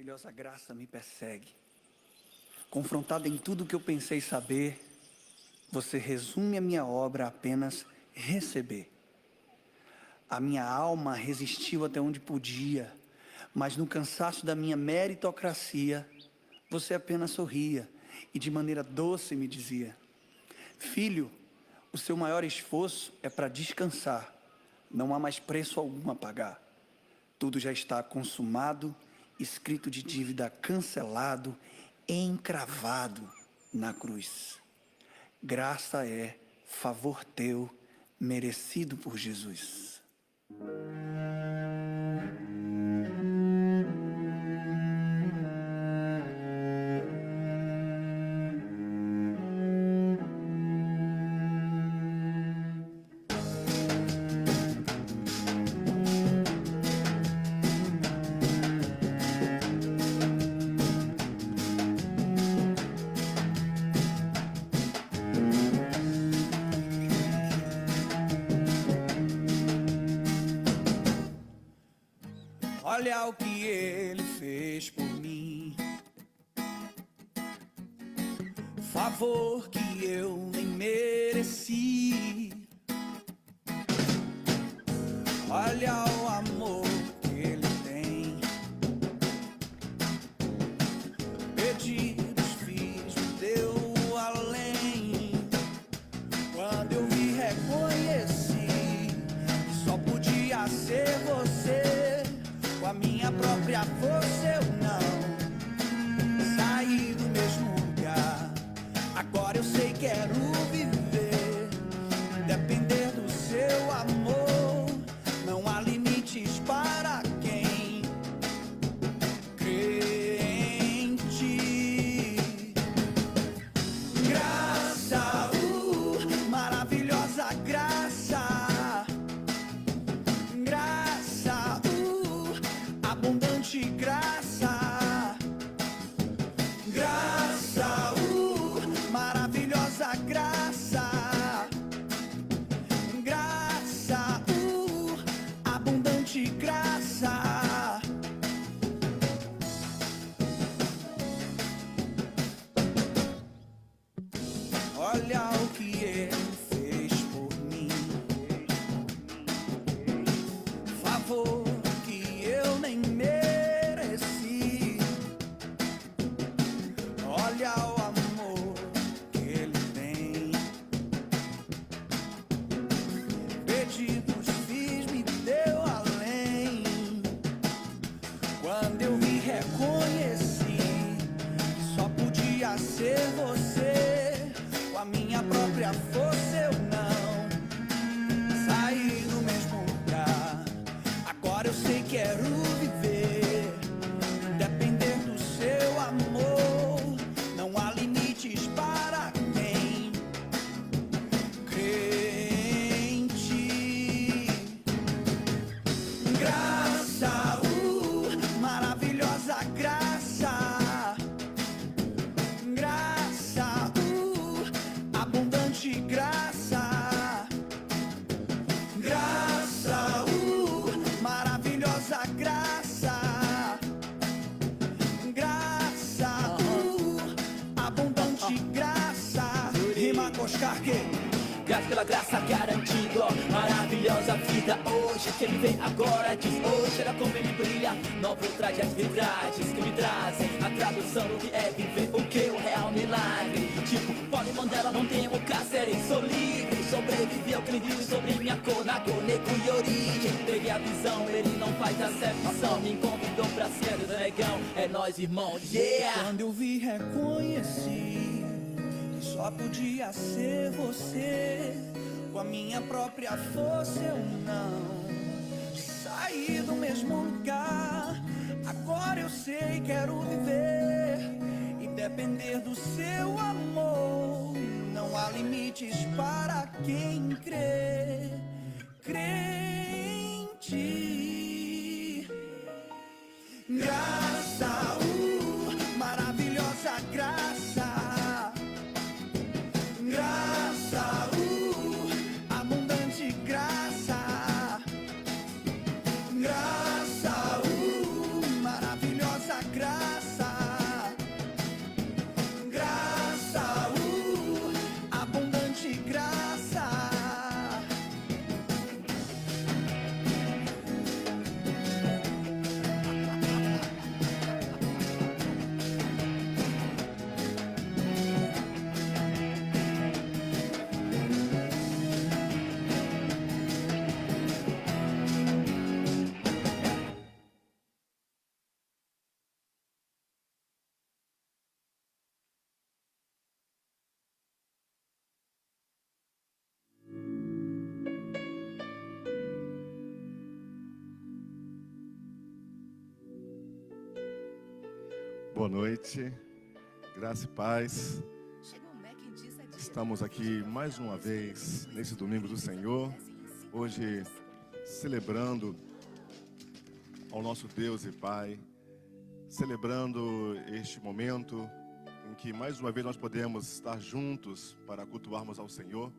maravilhosa graça me persegue. Confrontado em tudo que eu pensei saber, você resume a minha obra a apenas receber. A minha alma resistiu até onde podia, mas no cansaço da minha meritocracia, você apenas sorria e de maneira doce me dizia: filho, o seu maior esforço é para descansar, não há mais preço algum a pagar. Tudo já está consumado, escrito de dívida cancelado, encravado na cruz. Graça é favor teu, merecido por Jesus. Olha o que ele fez por mim, favor que eu nem mereci. Olha o amor que ele tem, pedidos fiz, me deu além. Quando eu vi, reconheci que só podia ser você. Com a minha própria força eu não saí do mesmo lugar. Agora eu sei, quero viver, depender do seu amor. Não há limites para quem crê em ti. Graça, maravilhosa graça. Abundante graça, graça, maravilhosa graça, graça, abundante graça. Olha o que ele fez por mim, favor que eu nem mereci. Olha o amor que ele tem, pedidos fiz, me deu além. Quando eu me reconheci que só podia ser você. Com a minha própria força eu não saí do mesmo lugar. Agora eu sei, quero viver, depender do seu amor. Não há limites para quem crê em ti. Graça, maravilhosa graça, graça, abundante graça, graça, maravilhosa graça, graça, abundante graça. Rima com Oscar que graça pela graça garantido, maravilhosa vida hoje. Que ele vem agora, diz hoje, olha como ele brilha. Novo traje as vitragens que me trazem a tradução do que é viver, o que é o real milagre. Tipo, Paulo Mandela, não tenho cárcere, sou livre. Sobrevivi ao que ele vive sobre minha cor, na cor, negro e origem. Peguei a visão, ele não faz acepção. Me convidou pra ser do negão, é nós irmãos, yeah. Quando eu vi, reconheci que só podia ser você. Com a minha própria força eu não saí do mesmo lugar. Agora eu sei, quero viver e depender do seu amor. Não há limites para quem crê em ti. Graça, maravilhosa graça, graça, abundante graça, graça, maravilhosa graça. Boa noite, graça e paz. Estamos aqui mais uma vez nesse domingo do Senhor, hoje celebrando ao nosso Deus e Pai, celebrando este momento em que mais uma vez nós podemos estar juntos para cultuarmos ao Senhor.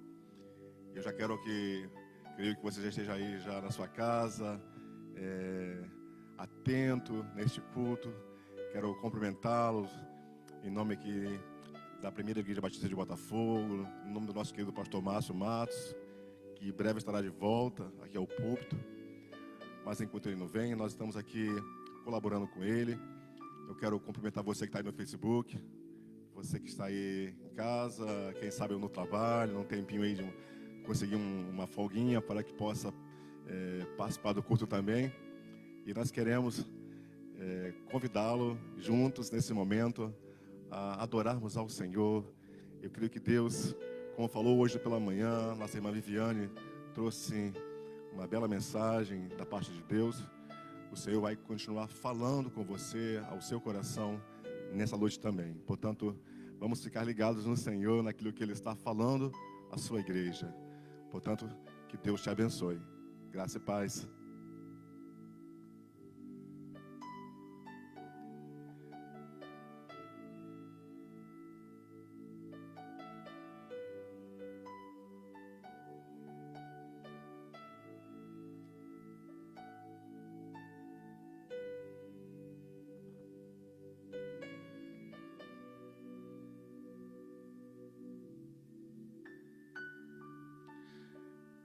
Eu já creio que você já esteja aí já na sua casa, atento neste culto. Quero cumprimentá-los em nome aqui da Primeira Igreja Batista de Botafogo, em nome do nosso querido pastor Márcio Matos, que breve estará de volta aqui ao púlpito. Mas enquanto ele não vem, nós estamos aqui colaborando com ele. Eu quero cumprimentar você que está aí no Facebook, você que está aí em casa, quem sabe no trabalho, num tempinho aí de conseguir uma folguinha para que possa participar do culto também. E nós queremos convidá-lo juntos nesse momento a adorarmos ao Senhor. Eu creio que Deus, como falou hoje pela manhã, nossa irmã Viviane trouxe uma bela mensagem da parte de Deus. O Senhor vai continuar falando com você, ao seu coração, nessa noite também. Portanto, vamos ficar ligados no Senhor, naquilo que Ele está falando à sua igreja. Portanto, que Deus te abençoe. Graça e paz.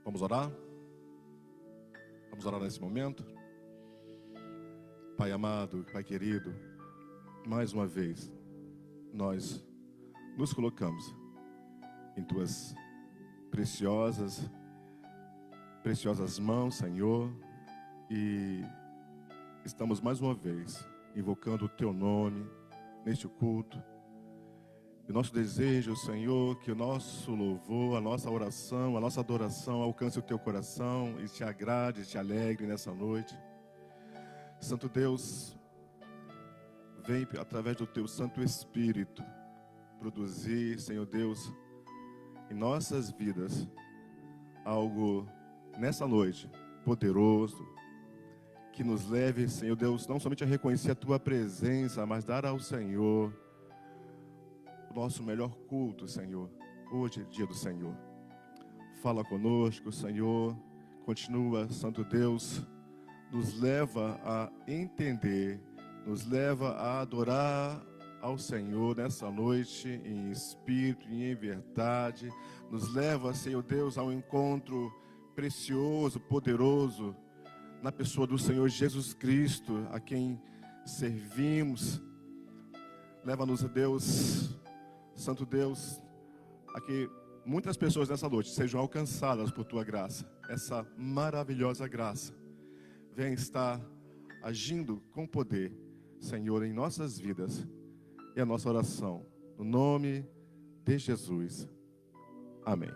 Vamos orar? Vamos orar nesse momento? Pai amado, Pai querido, mais uma vez, nós nos colocamos em Tuas preciosas mãos, Senhor, e estamos mais uma vez invocando o Teu nome neste culto. E nosso desejo, Senhor, que o nosso louvor, a nossa oração, a nossa adoração alcance o Teu coração e te agrade, te alegre nessa noite. Santo Deus, vem através do Teu Santo Espírito produzir, Senhor Deus, em nossas vidas algo nessa noite poderoso, que nos leve, Senhor Deus, não somente a reconhecer a Tua presença, mas dar ao Senhor o nosso melhor culto, Senhor. Hoje é dia do Senhor. Fala conosco, Senhor. Continua, Santo Deus, nos leva a entender, nos leva a adorar ao Senhor nessa noite, em espírito e em verdade. Nos leva, Senhor Deus, ao encontro precioso, poderoso, na pessoa do Senhor Jesus Cristo, a quem servimos. Leva-nos, Deus, Santo Deus, a que muitas pessoas nessa noite sejam alcançadas por Tua graça. Essa maravilhosa graça vem estar agindo com poder, Senhor, em nossas vidas. E a nossa oração, no nome de Jesus. Amém.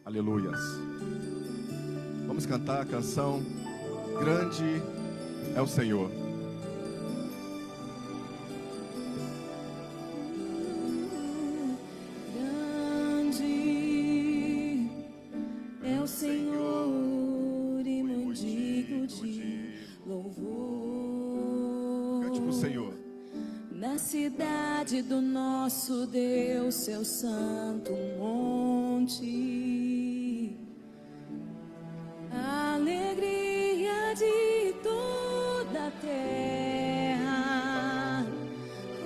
Aleluias. Vamos cantar a canção Grande é o Senhor. Cidade do nosso Deus, seu santo monte, a alegria de toda a terra.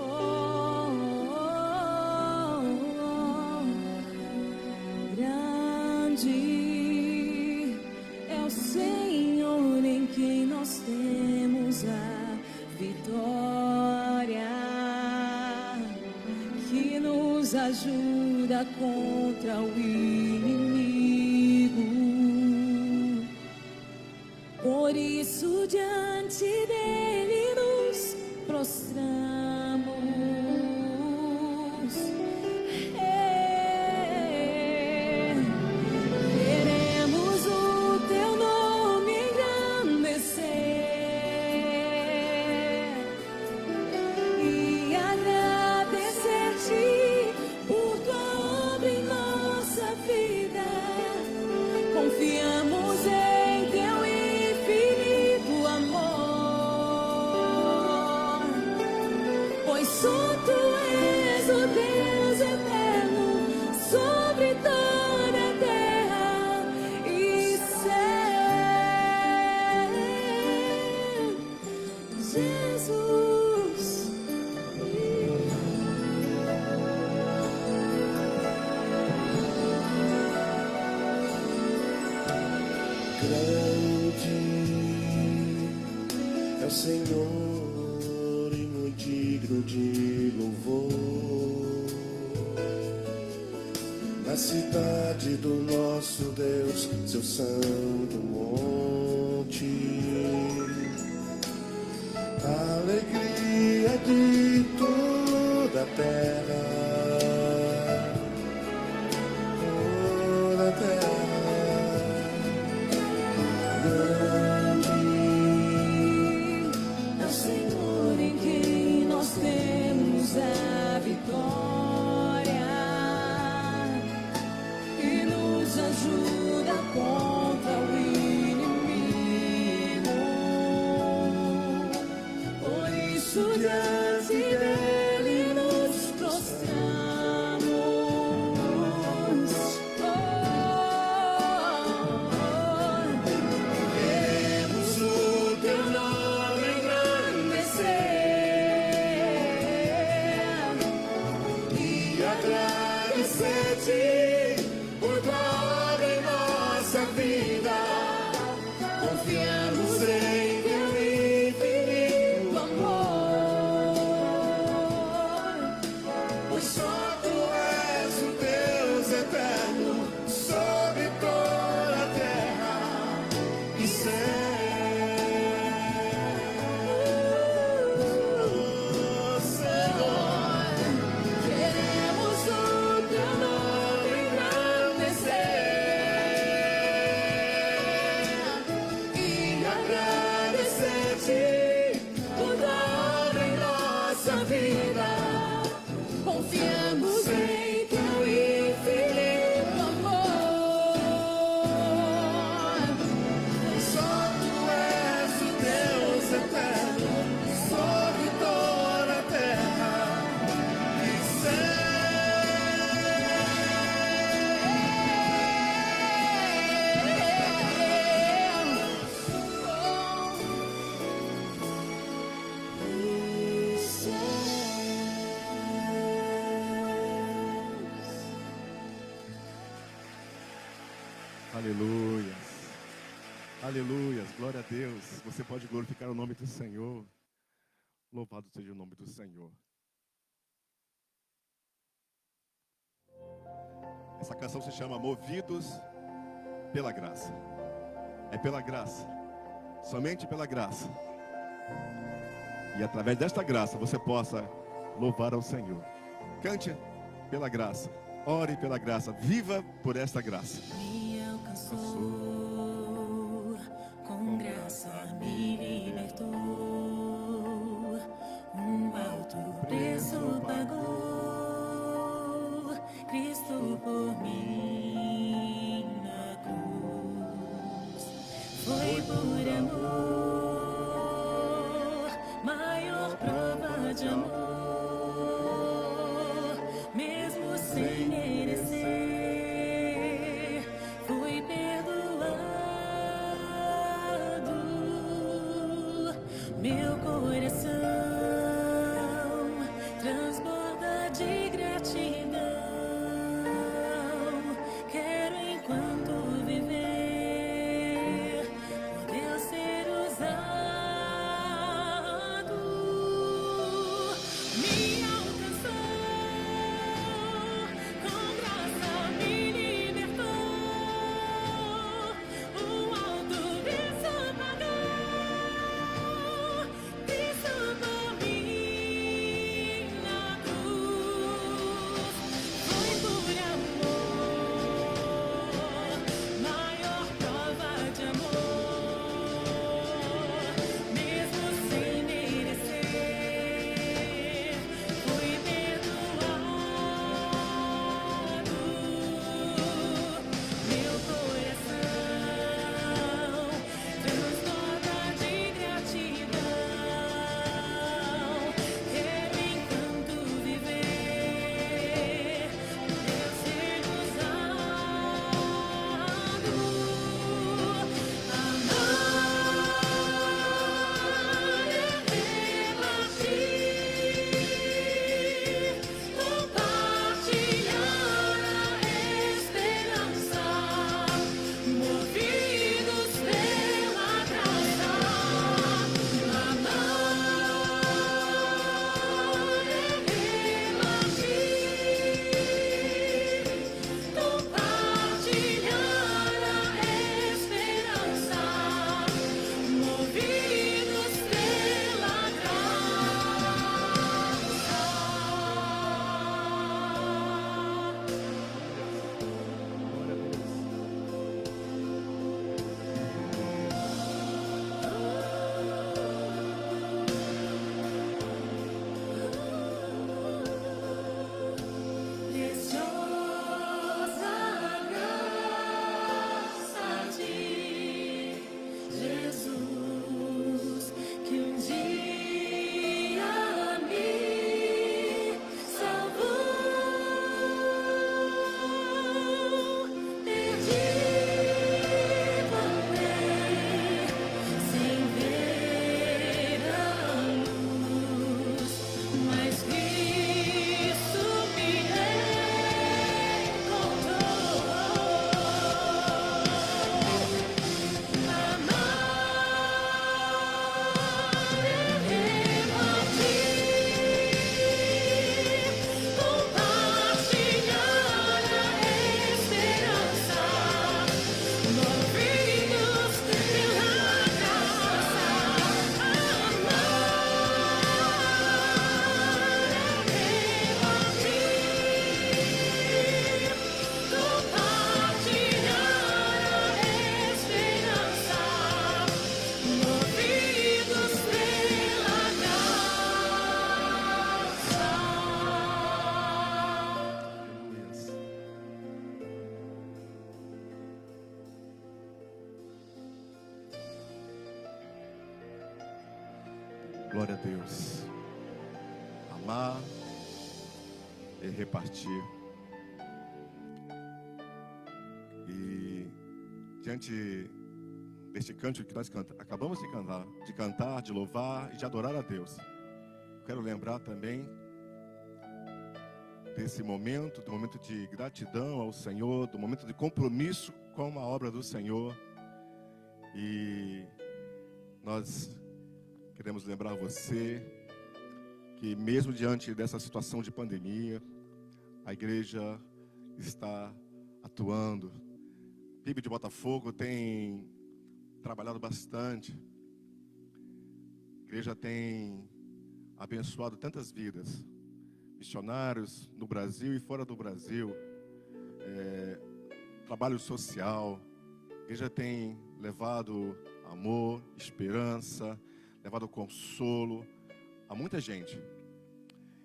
Oh, oh, oh, oh. Grande é o Senhor em quem nós temos a vitória, nos ajuda contra o inimigo. Por isso diante dele nos prostramos. Queremos o teu nome engrandecer. Jesus. Grande é o Senhor e muito digno de louvor. Na cidade do nosso Deus, seu santo monte, a alegria de toda a terra, toda a terra. Grande É o Senhor em quem nós temos a vitória e nos ajuda contra o inimigo. Por isso diante dele nos prostramos. queremos o teu nome engrandecer e agradecer-te por tua obra em nossa vida. Confiamos em teu infinito amor, pois só tu és o Deus eterno sobre toda a terra e céu. Senhor, Queremos o teu nome engrandecer e agradecer-te por tua obra em nossa vida. Confiamos em teu infinito amor. só tu és o Deus eterno sobre toda a terra e Aleluias. Aleluias. Glória a Deus. Você pode glorificar o nome do Senhor. Louvado seja o nome do Senhor. Essa canção se chama Movidos pela Graça. É pela graça. Somente pela graça. E através desta graça você possa louvar ao Senhor. Cante pela graça. Ore pela graça. Viva por esta graça. Me alcançou, com graça me libertou, alto preço pagou, Cristo por mim na cruz. Foi por amor, maior prova de amor, mesmo sem merecer, fui perdoado. Meu coração transborda de gratidão. Quero enquanto viver, por Deus ser usado. Me alcançou, com graça me libertou, o alto preço pagou, Cristo por mim na cruz. Glória a Deus. Amar e repartir. E diante deste cântico que nós acabamos de cantar, de louvar e de adorar a Deus, quero lembrar também desse momento, do momento de gratidão ao Senhor, do momento de compromisso com a obra do Senhor. E nós queremos lembrar você que mesmo diante dessa situação de pandemia, a igreja está atuando. A PIB de Botafogo tem trabalhado bastante. A igreja tem abençoado tantas vidas. Missionários no Brasil e fora do Brasil. Trabalho social. A igreja tem levado amor, esperança, levado consolo a muita gente.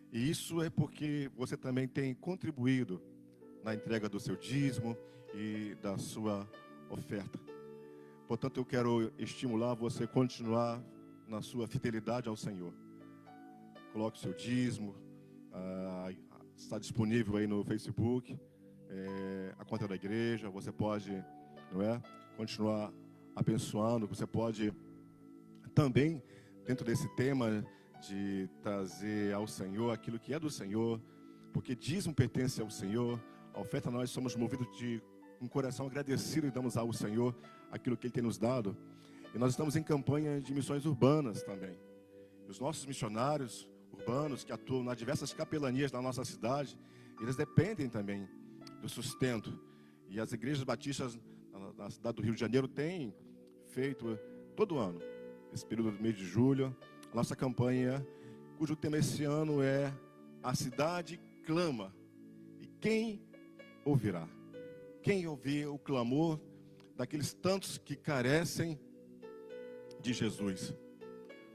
E isso é porque você também tem contribuído na entrega do seu dízimo e da sua oferta. Portanto, eu quero estimular você a continuar na sua fidelidade ao Senhor. Coloque o seu dízimo, está disponível aí no Facebook, a conta da igreja. Você pode, continuar abençoando. Você pode também, dentro desse tema de trazer ao Senhor aquilo que é do Senhor, porque dízimo pertence ao Senhor. A oferta, nós somos movidos de um coração agradecido e damos ao Senhor aquilo que Ele tem nos dado. E nós estamos em campanha de missões urbanas também. Os nossos missionários urbanos que atuam nas diversas capelanias da nossa cidade, eles dependem também do sustento. E as igrejas batistas na cidade do Rio de Janeiro têm feito todo ano, esse período do mês de julho, a nossa campanha, cujo tema esse ano é A Cidade Clama. E quem ouvirá? Quem ouvir o clamor daqueles tantos que carecem de Jesus?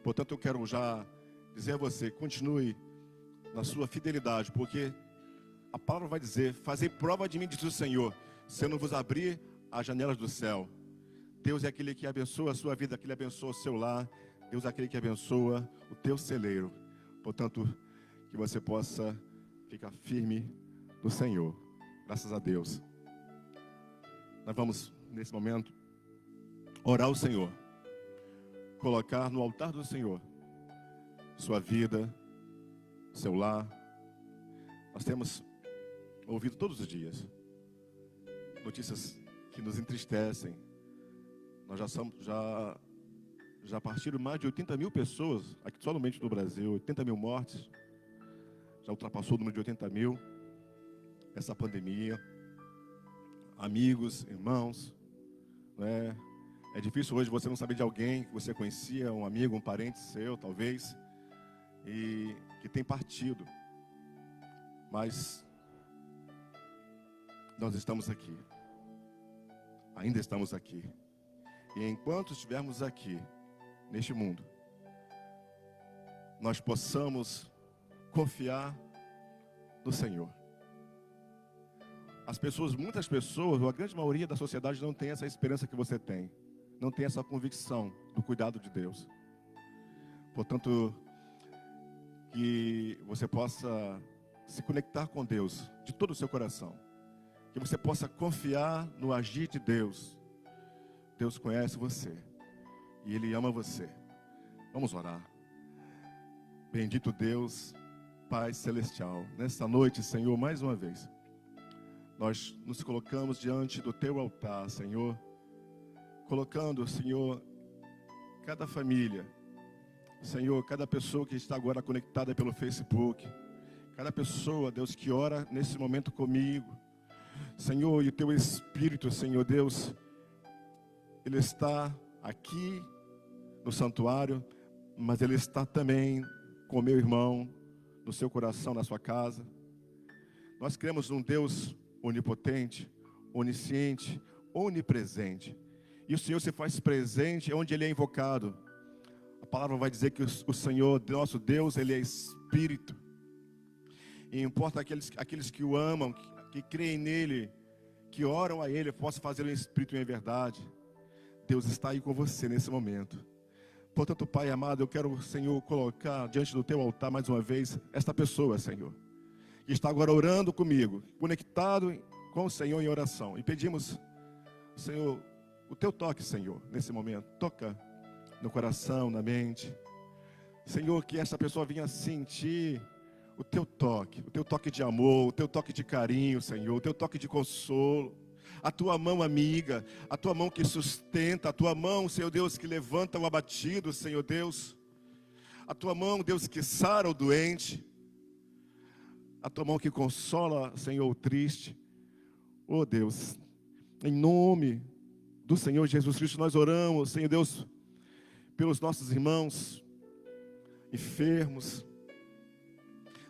Portanto, eu quero já dizer a você, continue na sua fidelidade, porque a palavra vai dizer: fazei prova de mim, diz o Senhor, se eu não vos abrir as janelas do céu. Deus é aquele que abençoa a sua vida, aquele que abençoa o seu lar. Deus é aquele que abençoa o teu celeiro. Portanto, que você possa ficar firme no Senhor. Graças a Deus. Nós vamos, nesse momento, orar ao Senhor. Colocar no altar do Senhor sua vida, seu lar. Nós temos ouvido todos os dias notícias que nos entristecem. Nós já partiram mais de 80 mil pessoas, aqui somente no Brasil, 80 mil mortes. Já ultrapassou o número de 80 mil. Essa pandemia. Amigos, irmãos, É difícil hoje você não saber de alguém que você conhecia, um amigo, um parente seu, talvez, e que tem partido. Mas nós estamos aqui. Ainda estamos aqui. E enquanto estivermos aqui, neste mundo, nós possamos confiar no Senhor. Muitas pessoas, ou a grande maioria da sociedade não tem essa esperança que você tem. Não tem essa convicção do cuidado de Deus. Portanto, que você possa se conectar com Deus de todo o seu coração. Que você possa confiar no agir de Deus. Deus conhece você e Ele ama você. Vamos orar. Bendito Deus, Pai Celestial, nesta noite, Senhor, mais uma vez, nós nos colocamos diante do Teu altar, Senhor, colocando, Senhor, cada família, Senhor, cada pessoa que está agora conectada pelo Facebook, cada pessoa, Deus, que ora nesse momento comigo, Senhor, e o Teu Espírito, Senhor Deus, Ele está aqui no santuário, mas Ele está também com o meu irmão, no seu coração, na sua casa. Nós cremos num Deus onipotente, onisciente, onipresente. E o Senhor se faz presente onde Ele é invocado. A palavra vai dizer que o Senhor, nosso Deus, Ele é Espírito. E importa aqueles que o amam, que creem nele, que oram a Ele, possam fazer em Espírito e em verdade. Deus está aí com você nesse momento. Portanto, Pai amado, eu quero, Senhor, colocar diante do Teu altar mais uma vez esta pessoa, Senhor, que está agora orando comigo, conectado com o Senhor em oração. E pedimos, Senhor, o Teu toque, Senhor, nesse momento. Toca no coração, na mente. Senhor, que essa pessoa venha sentir o Teu toque de amor, o Teu toque de carinho, Senhor, o Teu toque de consolo. A Tua mão amiga, a Tua mão que sustenta, a Tua mão, Senhor Deus, que levanta o abatido, Senhor Deus. A Tua mão, Deus, que sara o doente. A Tua mão que consola, Senhor, o triste. Oh Deus, em nome do Senhor Jesus Cristo, nós oramos, Senhor Deus, pelos nossos irmãos enfermos.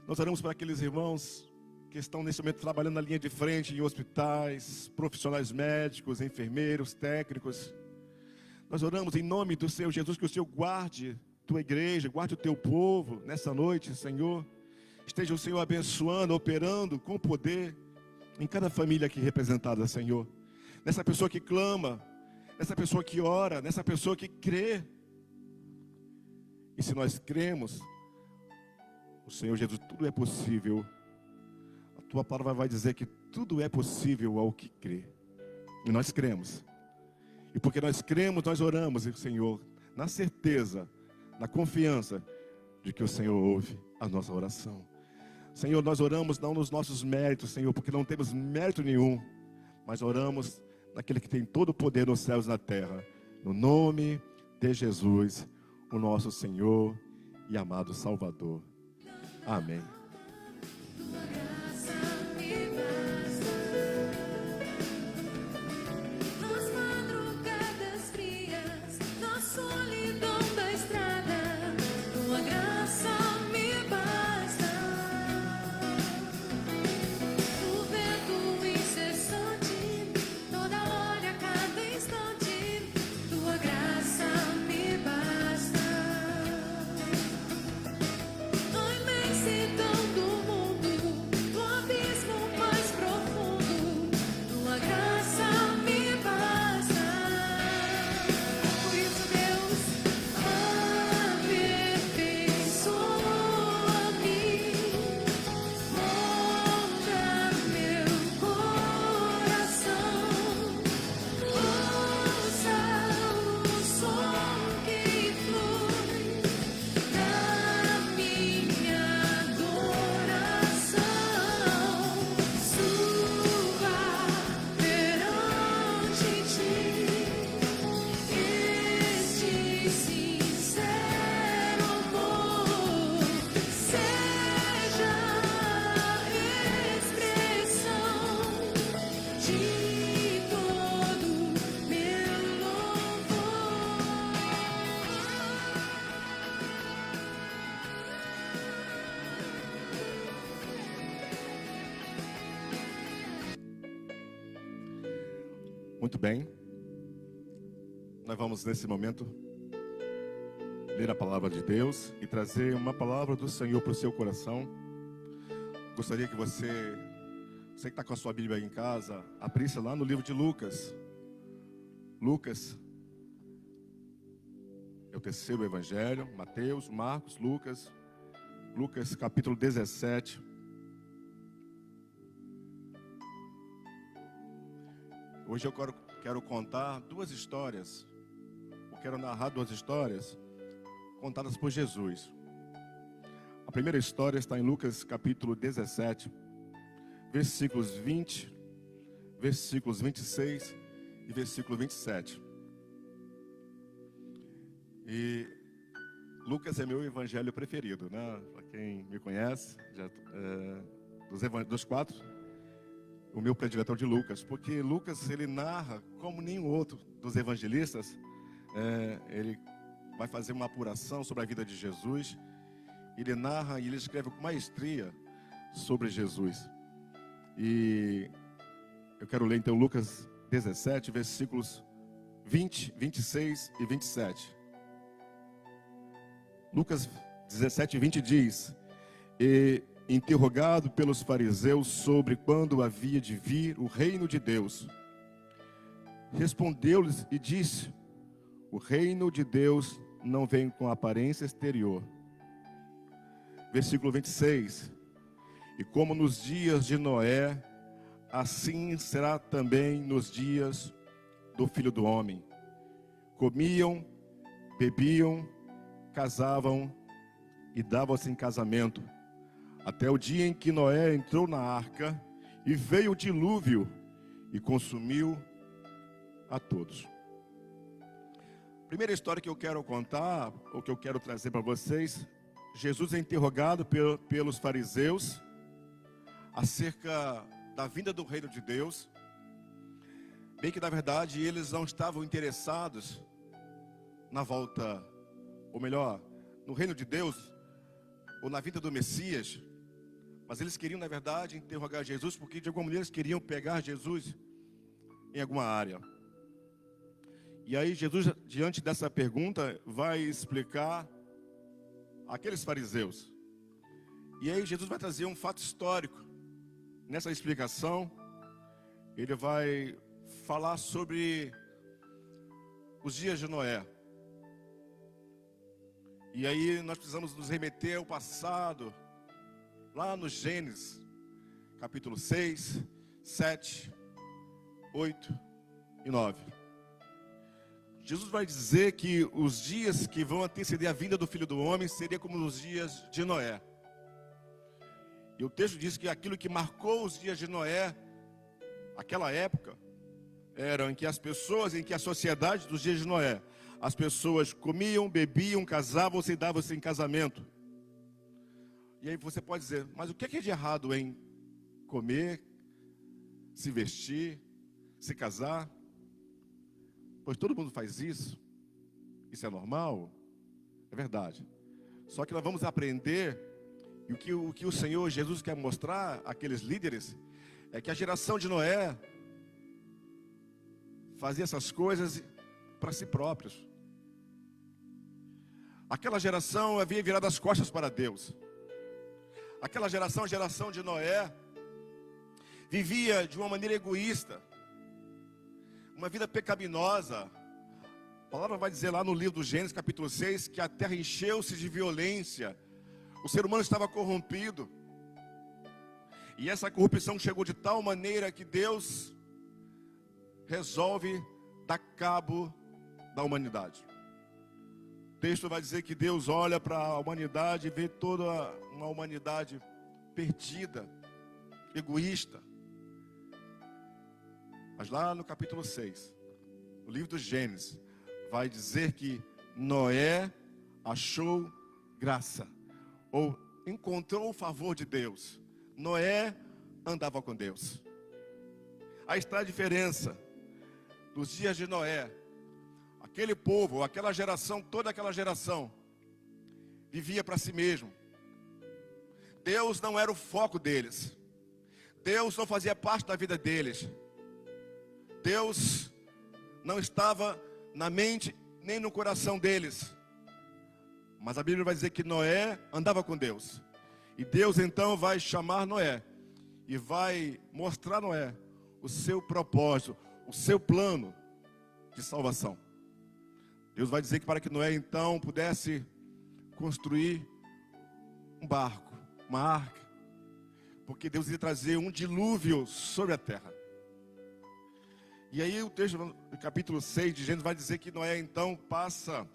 Nós oramos para aqueles irmãos que estão nesse momento trabalhando na linha de frente em hospitais, profissionais médicos, enfermeiros, técnicos. Nós oramos em nome do Senhor Jesus, que o Senhor guarde Tua igreja, guarde o Teu povo nessa noite, Senhor. Esteja o Senhor abençoando, operando com poder em cada família aqui representada, Senhor. Nessa pessoa que clama, nessa pessoa que ora, nessa pessoa que crê. E se nós cremos, o Senhor Jesus, tudo é possível. A Tua palavra vai dizer que tudo é possível ao que crê. E nós cremos. E porque nós cremos, nós oramos, Senhor, na certeza, na confiança de que o Senhor ouve a nossa oração. Senhor, nós oramos não nos nossos méritos, Senhor, porque não temos mérito nenhum, mas oramos naquele que tem todo o poder nos céus e na terra, no nome de Jesus, o nosso Senhor e amado Salvador. Amém. Muito bem, nós vamos nesse momento ler a palavra de Deus e trazer uma palavra do Senhor para o seu coração. Gostaria que você que está com a sua Bíblia aí em casa, abrisse lá no livro de Lucas. Lucas é o terceiro evangelho, Mateus, Marcos, Lucas capítulo 17. Hoje eu quero contar duas histórias. Eu quero narrar duas histórias contadas por Jesus. A primeira história está em Lucas capítulo 17, versículos 20, versículos 26 e versículo 27. E Lucas é meu evangelho preferido, né? Para quem me conhece, dos quatro, o meu prediletor de Lucas, porque Lucas ele narra como nenhum outro dos evangelistas. Ele vai fazer uma apuração sobre a vida de Jesus. Ele narra e ele escreve com maestria sobre Jesus. E eu quero ler então Lucas 17, versículos 20, 26 e 27. Lucas 17, 20 diz: E interrogado pelos fariseus sobre quando havia de vir o reino de Deus, respondeu-lhes e disse: O reino de Deus não vem com aparência exterior. Versículo 26. E como nos dias de Noé, assim será também nos dias do Filho do Homem. Comiam, bebiam, casavam e davam-se em casamento, até o dia em que Noé entrou na arca e veio o dilúvio e consumiu a todos. Primeira história que eu quero contar, ou que eu quero trazer para vocês, Jesus é interrogado pelos fariseus acerca da vinda do reino de Deus. Bem que na verdade eles não estavam interessados na volta, ou melhor, no reino de Deus, ou na vinda do Messias, mas eles queriam na verdade interrogar Jesus, porque de alguma maneira eles queriam pegar Jesus em alguma área. E aí Jesus, diante dessa pergunta, vai explicar aqueles fariseus. E aí Jesus vai trazer um fato histórico. Nessa explicação, ele vai falar sobre os dias de Noé. E aí nós precisamos nos remeter ao passado, lá no Gênesis, capítulo 6, 7, 8 e 9. Jesus vai dizer que os dias que vão anteceder a vinda do Filho do Homem seria como nos dias de Noé. E o texto diz que aquilo que marcou os dias de Noé, aquela época, era em que as pessoas, em que a sociedade dos dias de Noé, as pessoas comiam, bebiam, casavam-se e davam-se em casamento. E aí você pode dizer, mas o que é de errado em comer, se vestir, se casar? Pois todo mundo faz isso. Isso é normal? É verdade. Só que nós vamos aprender, e o que o Senhor Jesus quer mostrar àqueles líderes, é que a geração de Noé fazia essas coisas para si próprios. Aquela geração havia virado as costas para Deus. Aquela geração, a geração de Noé, vivia de uma maneira egoísta, uma vida pecaminosa. A palavra vai dizer lá no livro do Gênesis, capítulo 6, que a terra encheu-se de violência. O ser humano estava corrompido. E essa corrupção chegou de tal maneira que Deus resolve dar cabo da humanidade. O texto vai dizer que Deus olha para a humanidade e vê toda uma humanidade perdida, egoísta. Mas lá no capítulo 6, o livro do Gênesis, vai dizer que Noé achou graça, ou encontrou o favor de Deus. Noé andava com Deus. Aí está a diferença dos dias de Noé. Aquele povo, aquela geração, toda aquela geração, vivia para si mesmo. Deus não era o foco deles. Deus não fazia parte da vida deles. Deus não estava na mente nem no coração deles. Mas a Bíblia vai dizer que Noé andava com Deus. E Deus então vai chamar Noé e vai mostrar a Noé o seu propósito, o seu plano de salvação. Deus vai dizer que para que Noé então pudesse construir um barco, uma arca, porque Deus ia trazer um dilúvio sobre a terra. E aí o texto do capítulo 6 de Gênesis vai dizer que Noé então passa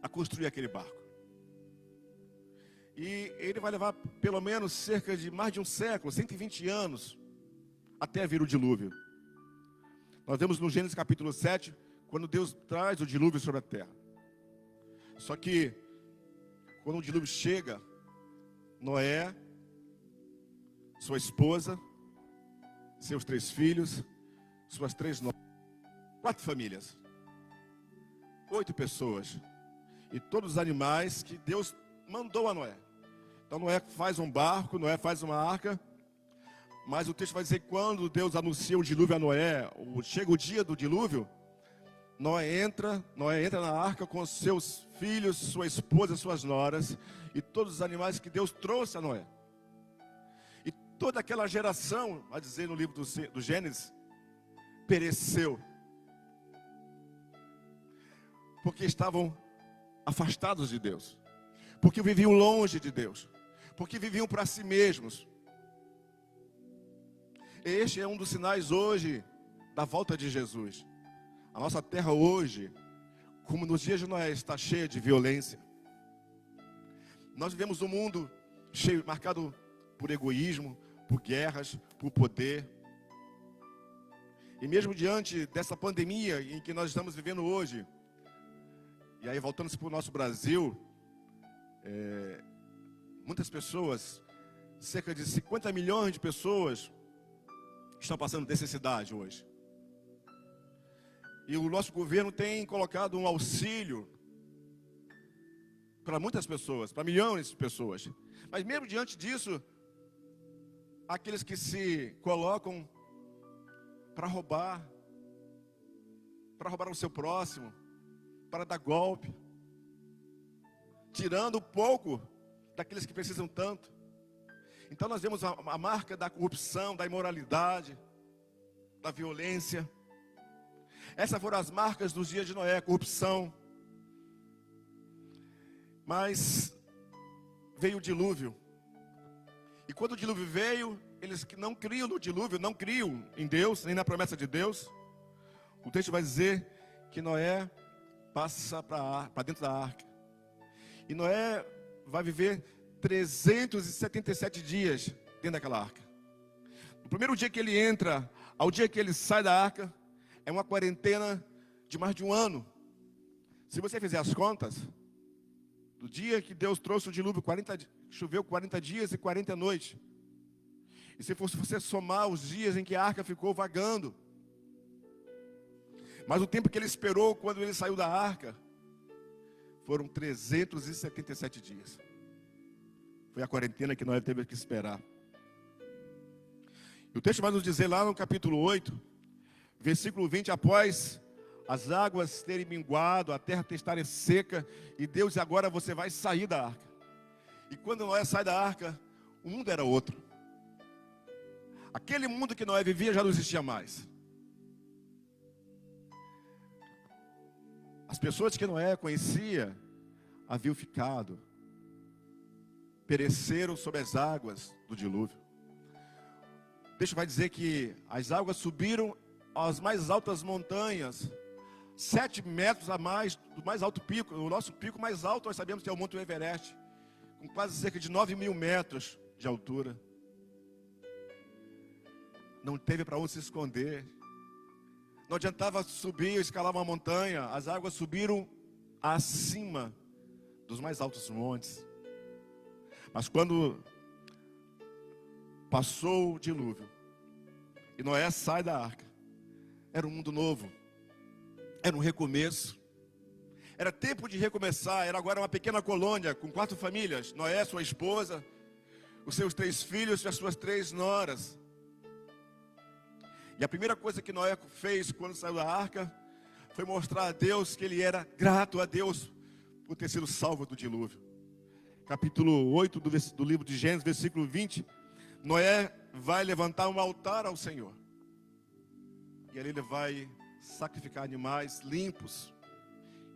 a construir aquele barco. E ele vai levar pelo menos cerca de mais de um século, 120 anos, até vir o dilúvio. Nós vemos no Gênesis capítulo 7, quando Deus traz o dilúvio sobre a terra. Só que, quando o dilúvio chega, Noé, sua esposa, seus 3 filhos, suas 3 noras, 4 famílias, 8 pessoas, e todos os animais que Deus mandou a Noé. Então Noé faz um barco, Noé faz uma arca, mas o texto vai dizer que quando Deus anuncia o dilúvio a Noé, chega o dia do dilúvio, Noé entra na arca com seus filhos, sua esposa, suas noras e todos os animais que Deus trouxe a Noé. E toda aquela geração, vai dizer no livro do Gênesis, pereceu, porque estavam afastados de Deus, porque viviam longe de Deus, porque viviam para si mesmos. Este é um dos sinais hoje da volta de Jesus. A nossa terra hoje, como nos dias de Noé, está cheia de violência. Nós vivemos um mundo cheio, marcado por egoísmo, por guerras, por poder. E mesmo diante dessa pandemia em que nós estamos vivendo hoje, e aí voltando para o nosso Brasil, muitas pessoas, cerca de 50 milhões de pessoas, estão passando necessidade hoje. E o nosso governo tem colocado um auxílio para muitas pessoas, para milhões de pessoas. Mas mesmo diante disso, aqueles que se colocam para roubar o seu próximo, para dar golpe, tirando um pouco daqueles que precisam tanto. Então nós vemos a marca da corrupção, da imoralidade, da violência. Essas foram as marcas dos dias de Noé, corrupção. Mas veio o dilúvio. E quando o dilúvio veio, eles que não criam no dilúvio, não criam em Deus, nem na promessa de Deus, o texto vai dizer que Noé passa para dentro da arca. E Noé vai viver 377 dias dentro daquela arca. No primeiro dia que ele entra, ao dia que ele sai da arca, é uma quarentena de mais de um ano. Se você fizer as contas, do dia que Deus trouxe o dilúvio, choveu 40 dias e 40 noites. E se fosse você somar os dias em que a arca ficou vagando, mas o tempo que ele esperou quando ele saiu da arca, foram 377 dias. Foi a quarentena que Noé teve que esperar. E o texto vai nos dizer lá no capítulo 8, versículo 20, após as águas terem minguado, a terra estar seca, e Deus, agora você vai sair da arca. E quando Noé sai da arca, o mundo era outro. Aquele mundo que Noé vivia já não existia mais. As pessoas que Noé conhecia haviam ficado, pereceram sob as águas do dilúvio. O texto vai dizer que as águas subiram às mais altas montanhas, 7 metros a mais do mais alto pico. O nosso pico mais alto, nós sabemos que é o Monte Everest, com quase cerca de 9.000 metros de altura. Não teve para onde se esconder. Não adiantava subir, escalar uma montanha. As águas subiram acima dos mais altos montes. Mas quando passou o dilúvio e Noé sai da arca, era um mundo novo, era um recomeço, era tempo de recomeçar. Era agora uma pequena colônia com 4 famílias: Noé, sua esposa, os seus 3 filhos e as suas 3 noras. E a primeira coisa que Noé fez quando saiu da arca foi mostrar a Deus que ele era grato a Deus por ter sido salvo do dilúvio. Capítulo 8 do livro de Gênesis, versículo 20, Noé vai levantar um altar ao Senhor. E ali ele vai sacrificar animais limpos,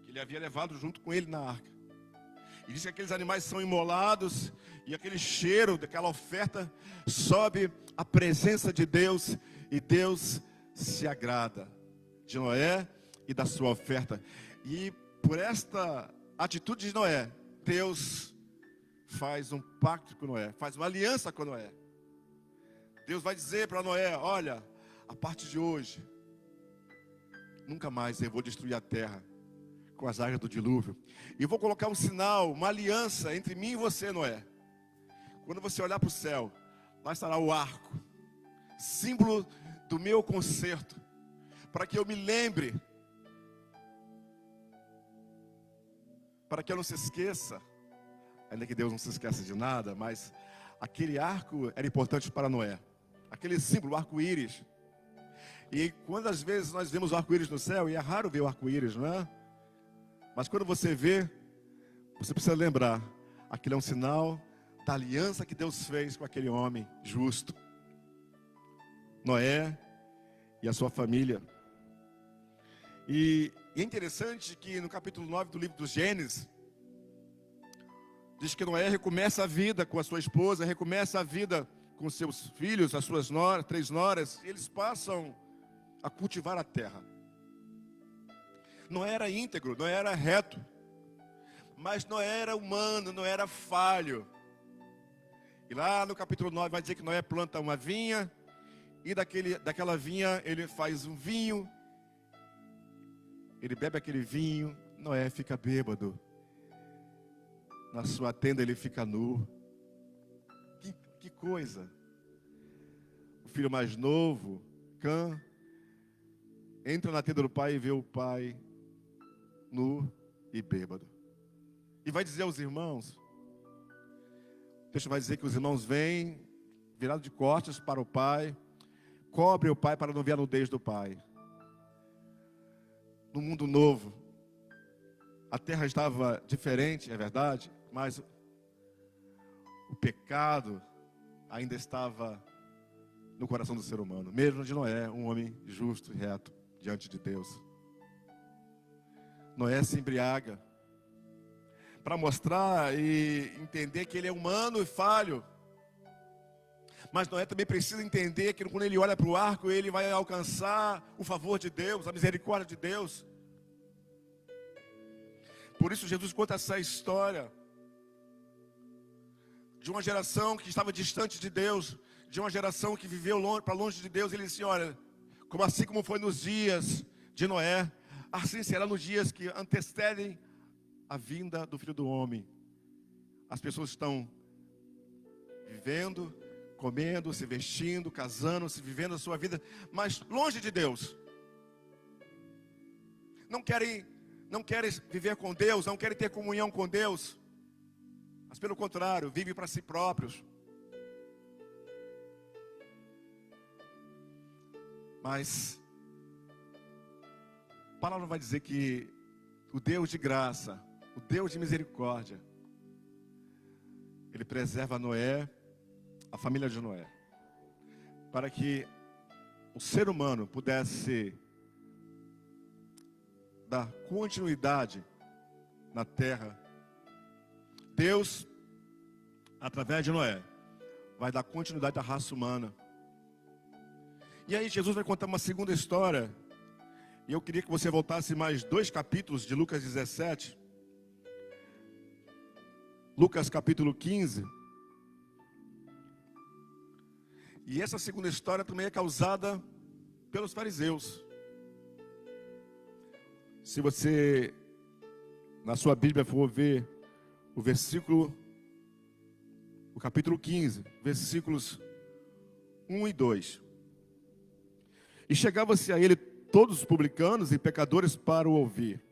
que ele havia levado junto com ele na arca. E diz que aqueles animais são imolados, e aquele cheiro daquela oferta sobe à presença de Deus, e Deus se agrada de Noé e da sua oferta. E por esta atitude de Noé, Deus faz um pacto com Noé, faz uma aliança com Noé. Deus vai dizer para Noé: olha, a partir de hoje, nunca mais eu vou destruir a terra com as águas do dilúvio. E vou colocar um sinal, uma aliança entre mim e você, Noé. Quando você olhar para o céu, lá estará o arco, símbolo do meu conserto, para que eu me lembre, para que eu não se esqueça, ainda que Deus não se esqueça de nada, mas aquele arco era importante para Noé, aquele símbolo, o arco-íris. E quantas vezes nós vemos o arco-íris no céu, e é raro ver o arco-íris, não é? Mas quando você vê, você precisa lembrar, aquele é um sinal da aliança que Deus fez com aquele homem justo, Noé e a sua família. E é interessante que no capítulo 9 do livro do Gênesis, diz que Noé recomeça a vida com a sua esposa, recomeça a vida com seus filhos, as suas noras, 3 noras, e eles passam a cultivar a terra. Noé era íntegro, Noé era reto, mas Noé era humano, Noé era falho. E lá no capítulo 9 vai dizer que Noé planta uma vinha, e daquela vinha ele faz um vinho, ele bebe aquele vinho, Noé fica bêbado. Na sua tenda ele fica nu. Que coisa. O filho mais novo, Cã, entra na tenda do pai e vê o pai nu e bêbado. E vai dizer aos irmãos, o texto vai dizer que os irmãos vêm, virados de costas para o pai, cobrem o pai para não ver a nudez do pai. No mundo novo, a terra estava diferente, é verdade, mas o pecado ainda estava no coração do ser humano, mesmo de Noé, um homem justo e reto diante de Deus. Noé se embriaga para mostrar e entender que ele é humano e falho. Mas Noé também precisa entender que quando ele olha para o arco, ele vai alcançar o favor de Deus, a misericórdia de Deus. Por isso Jesus conta essa história de uma geração que estava distante de Deus, de uma geração que viveu para longe de Deus. Ele disse, olha, assim como foi nos dias de Noé, assim será nos dias que antecedem a vinda do Filho do Homem. As pessoas estão vivendo, comendo, se vestindo, casando, se vivendo a sua vida, mas longe de Deus. Não querem viver com Deus, não querem ter comunhão com Deus, mas pelo contrário, vivem para si próprios. Mas a palavra vai dizer que o Deus de graça, o Deus de misericórdia, Ele preserva Noé, a família de Noé, para que o ser humano pudesse dar continuidade na terra. Deus, através de Noé, vai dar continuidade à raça humana. E aí Jesus vai contar uma segunda história. E eu queria que você voltasse mais 2 capítulos de Lucas 17. Lucas capítulo 15. E essa segunda história também é causada pelos fariseus. Se você, na sua Bíblia, for ver o capítulo 15, versículos 1 e 2. E chegava-se a ele todos os publicanos e pecadores para o ouvir.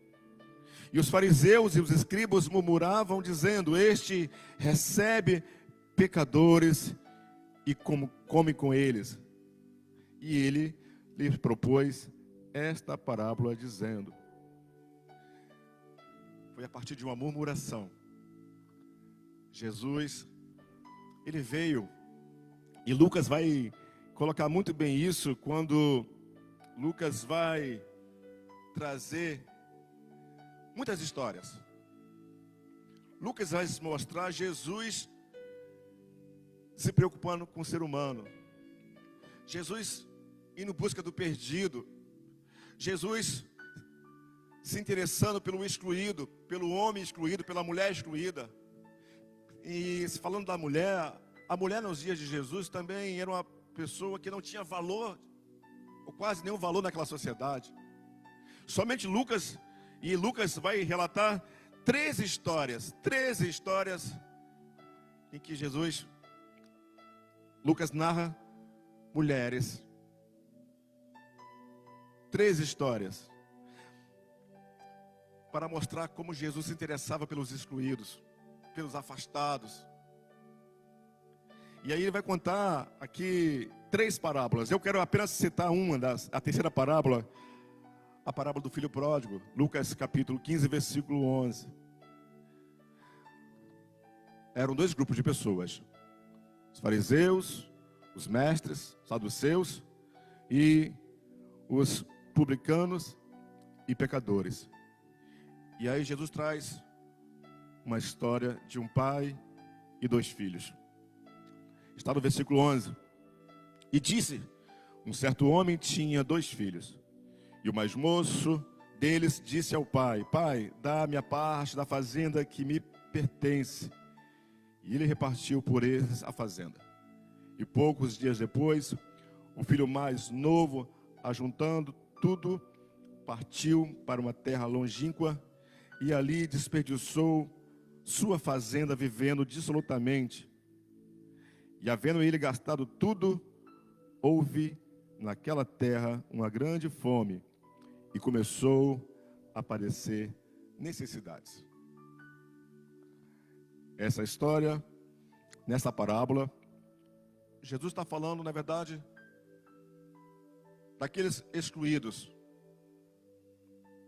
E os fariseus e os escribas murmuravam, dizendo, este recebe pecadores e come com eles. E ele lhes propôs esta parábola, dizendo, foi a partir de uma murmuração. Jesus, ele veio, e Lucas vai colocar muito bem isso, quando Lucas vai trazer muitas histórias. Lucas vai mostrar Jesus se preocupando com o ser humano, Jesus indo em busca do perdido, Jesus se interessando pelo excluído, pelo homem excluído, pela mulher excluída. E falando da mulher, a mulher nos dias de Jesus também era uma pessoa que não tinha valor, ou quase nenhum valor naquela sociedade. Somente Lucas vai relatar 13 histórias em que Lucas narra mulheres. 13 histórias para mostrar como Jesus se interessava pelos excluídos, pelos afastados. E aí ele vai contar aqui 3 parábolas. Eu quero apenas citar a terceira parábola, a parábola do filho pródigo, Lucas capítulo 15, versículo 11. Eram 2 grupos de pessoas, os fariseus, os mestres, os saduceus e os publicanos e pecadores. E aí Jesus traz uma história de um pai e 2 filhos. Está no versículo 11. E disse, um certo homem tinha 2 filhos. E o mais moço deles disse ao pai, pai, dá-me a parte da fazenda que me pertence. E ele repartiu por eles a fazenda. E poucos dias depois, o filho mais novo, ajuntando tudo, partiu para uma terra longínqua e ali desperdiçou sua fazenda vivendo dissolutamente. E havendo ele gastado tudo, houve naquela terra uma grande fome e começou a aparecer necessidades. Essa história, nessa parábola, Jesus está falando, na verdade, daqueles excluídos,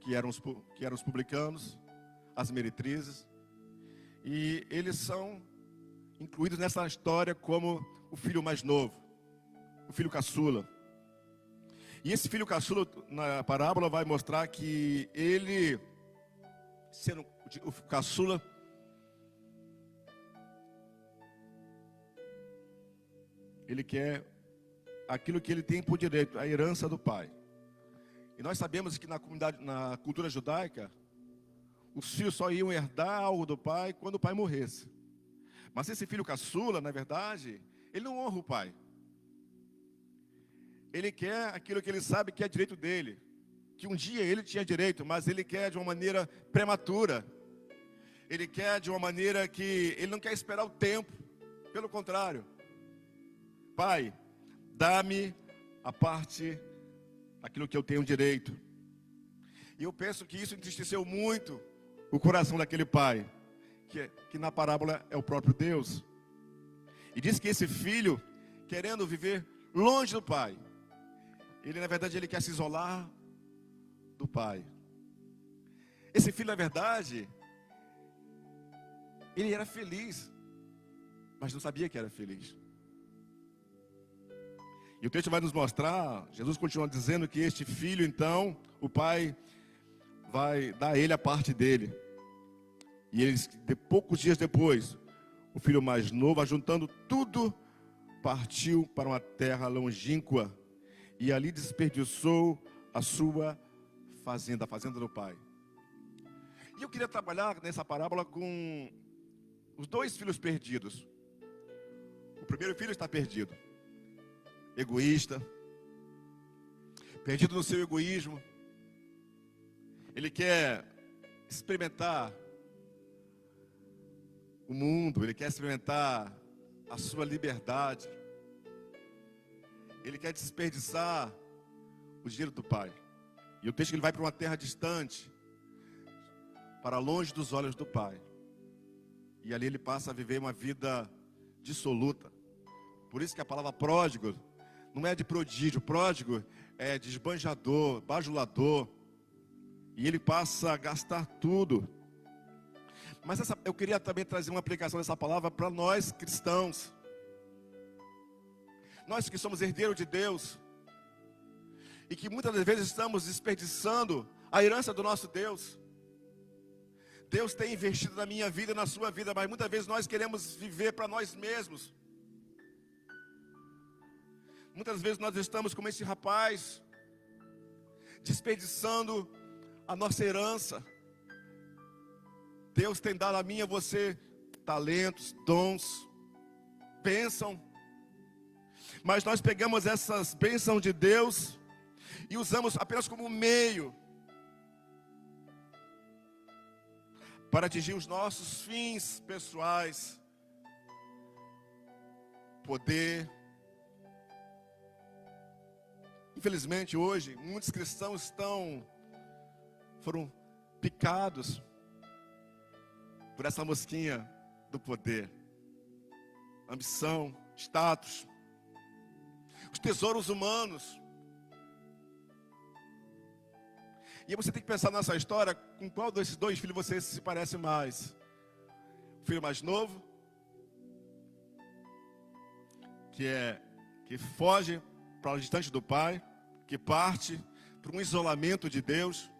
que eram os publicanos, as meretrizes, e eles são incluídos nessa história como o filho mais novo, o filho caçula. E esse filho caçula, na parábola, vai mostrar que ele, sendo o caçula, ele quer aquilo que ele tem por direito, a herança do pai. E nós sabemos que na cultura judaica, os filhos só iam herdar algo do pai quando o pai morresse. Mas esse filho caçula, na verdade, ele não honra o pai. Ele quer aquilo que ele sabe que é direito dele, que um dia ele tinha direito, mas ele quer de uma maneira prematura. Ele quer de uma maneira que ele não quer esperar o tempo. Pelo contrário, pai, dá-me a parte daquilo que eu tenho direito. E eu penso que isso entristeceu muito o coração daquele pai, que na parábola é o próprio Deus. E diz que esse filho, querendo viver longe do pai, ele na verdade ele quer se isolar do pai. Esse filho, na verdade, ele era feliz, mas não sabia que era feliz. E o texto vai nos mostrar, Jesus continua dizendo que este filho, então, o pai vai dar a ele a parte dele. E eles, poucos dias depois, o filho mais novo, ajuntando tudo, partiu para uma terra longínqua e ali desperdiçou a sua fazenda, a fazenda do pai. E eu queria trabalhar nessa parábola com os 2 filhos perdidos. O primeiro filho está perdido, egoísta, perdido no seu egoísmo. Ele quer experimentar o mundo, ele quer experimentar a sua liberdade. Ele quer desperdiçar o dinheiro do pai. E o texto que ele vai para uma terra distante, para longe dos olhos do pai. E ali ele passa a viver uma vida dissoluta. Por isso que a palavra pródigo não é de prodígio, pródigo é de esbanjador, bajulador. E ele passa a gastar tudo. Mas eu queria também trazer uma aplicação dessa palavra para nós cristãos. Nós que somos herdeiros de Deus. E que muitas das vezes estamos desperdiçando a herança do nosso Deus. Deus tem investido na minha vida e na sua vida, mas muitas vezes nós queremos viver para nós mesmos. Muitas vezes nós estamos como esse rapaz, desperdiçando a nossa herança. Deus tem dado a mim e a você talentos, dons, bênção. Mas nós pegamos essas bênçãos de Deus e usamos apenas como meio para atingir os nossos fins pessoais, poder. Infelizmente hoje, muitos cristãos foram picados por essa mosquinha do poder, ambição, status, os tesouros humanos. E aí você tem que pensar nessa história, com qual desses 2 filhos você se parece mais? O filho mais novo, que foge para o distante do pai, que parte para um isolamento de Deus,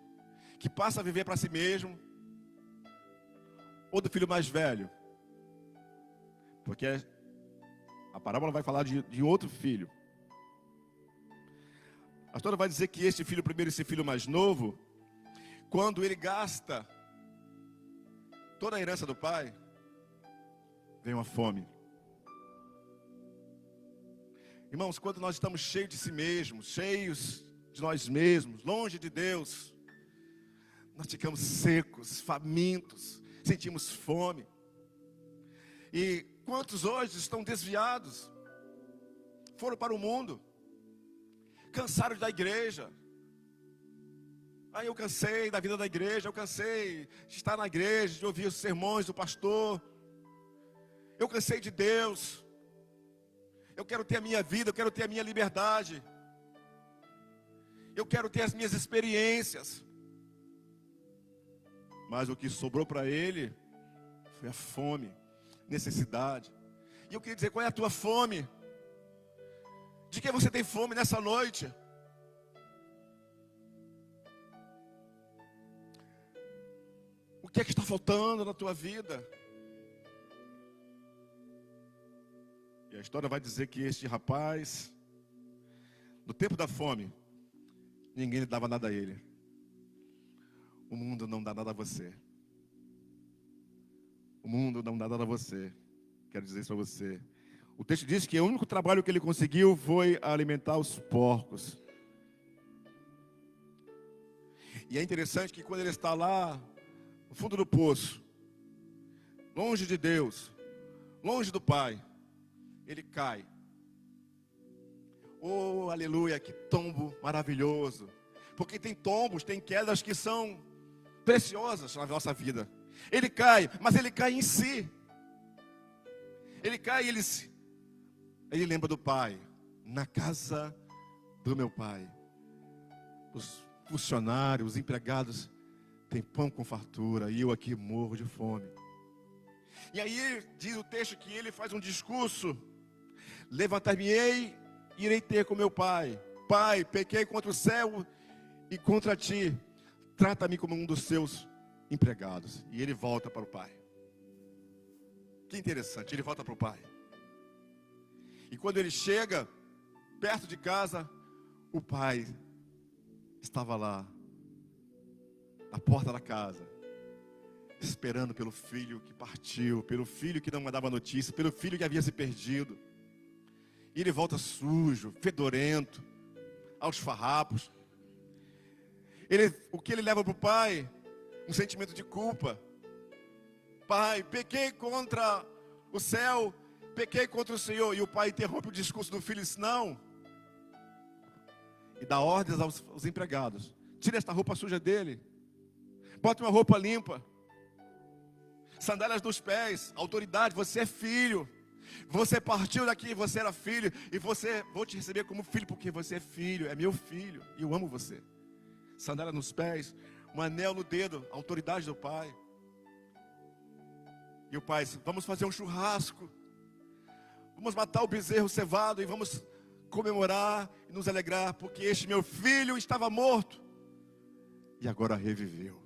que passa a viver para si mesmo. ou do filho mais velho? Porque a parábola vai falar de outro filho. A história vai dizer que este filho primeiro, esse filho mais novo, quando ele gasta toda a herança do pai, vem uma fome. Irmãos, quando nós estamos cheios de si mesmos, cheios de nós mesmos, longe de Deus, nós ficamos secos, famintos, sentimos fome. E quantos hoje estão desviados, foram para o mundo, cansaram da igreja. Eu cansei da vida da igreja, eu cansei de estar na igreja, de ouvir os sermões do pastor. Eu cansei de Deus. Eu quero ter a minha vida, eu quero ter a minha liberdade. Eu quero ter as minhas experiências. Mas o que sobrou para ele foi a fome, necessidade. E eu queria dizer, qual é a tua fome? De que você tem fome nessa noite? O que é que está faltando na tua vida? E a história vai dizer que este rapaz, no tempo da fome, ninguém lhe dava nada a ele. O mundo não dá nada a você. O mundo não dá nada a você. Quero dizer isso para você. O texto diz que o único trabalho que ele conseguiu foi alimentar os porcos. E é interessante que quando ele está lá no fundo do poço, longe de Deus, longe do Pai, ele cai. Oh, aleluia, que tombo maravilhoso. Porque tem tombos, tem quedas que são preciosas na nossa vida. Ele cai, mas ele cai em si. Ele cai e ele lembra do Pai. Na casa do meu Pai, os funcionários, os empregados têm pão com fartura e eu aqui morro de fome. E aí diz o texto que ele faz um discurso: levantar-me-ei e irei ter com meu pai. Pai, pequei contra o céu e contra ti. Trata-me como um dos seus empregados. E ele volta para o pai. Que interessante, ele volta para o pai. E quando ele chega perto de casa, o pai estava lá, na porta da casa, esperando pelo filho que partiu, pelo filho que não mandava notícia, pelo filho que havia se perdido. E ele volta sujo, fedorento, aos farrapos. O que ele leva para o pai? Um sentimento de culpa. Pai, pequei contra o céu, pequei contra o Senhor. E o pai interrompe o discurso do filho e diz: não. E dá ordens aos empregados: tira esta roupa suja dele, bota uma roupa limpa, sandálias nos pés, autoridade, você é filho. Você partiu daqui, você era filho, e vou te receber como filho, porque você é filho, é meu filho, e eu amo você. Sandália nos pés, um anel no dedo, autoridade do pai. E o pai disse: vamos fazer um churrasco, vamos matar o bezerro cevado e vamos comemorar e nos alegrar, porque este meu filho estava morto e agora reviveu.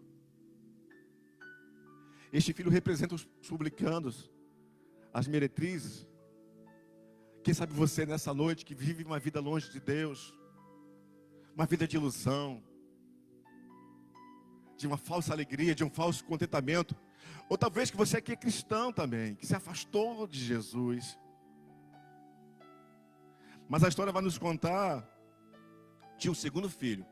Este filho representa os publicanos, as meretrizes. Quem sabe você nessa noite que vive uma vida longe de Deus, uma vida de ilusão, de uma falsa alegria, de um falso contentamento. Ou talvez que você aqui é cristão também, que se afastou de Jesus. Mas a história vai nos contar de um segundo filho.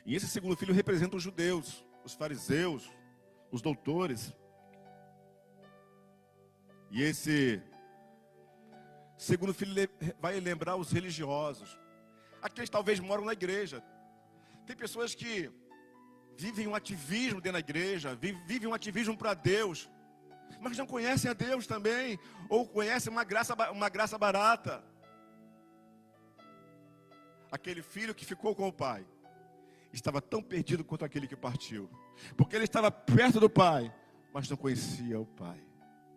E esse segundo filho representa os judeus, os fariseus, os doutores. E esse segundo filho vai lembrar os religiosos. Aqueles talvez moram na igreja. Tem pessoas que vivem um ativismo dentro da igreja, vivem um ativismo para Deus, mas não conhecem a Deus também, ou conhecem uma graça barata. Aquele filho que ficou com o pai estava tão perdido quanto aquele que partiu, porque ele estava perto do pai, mas não conhecia o pai,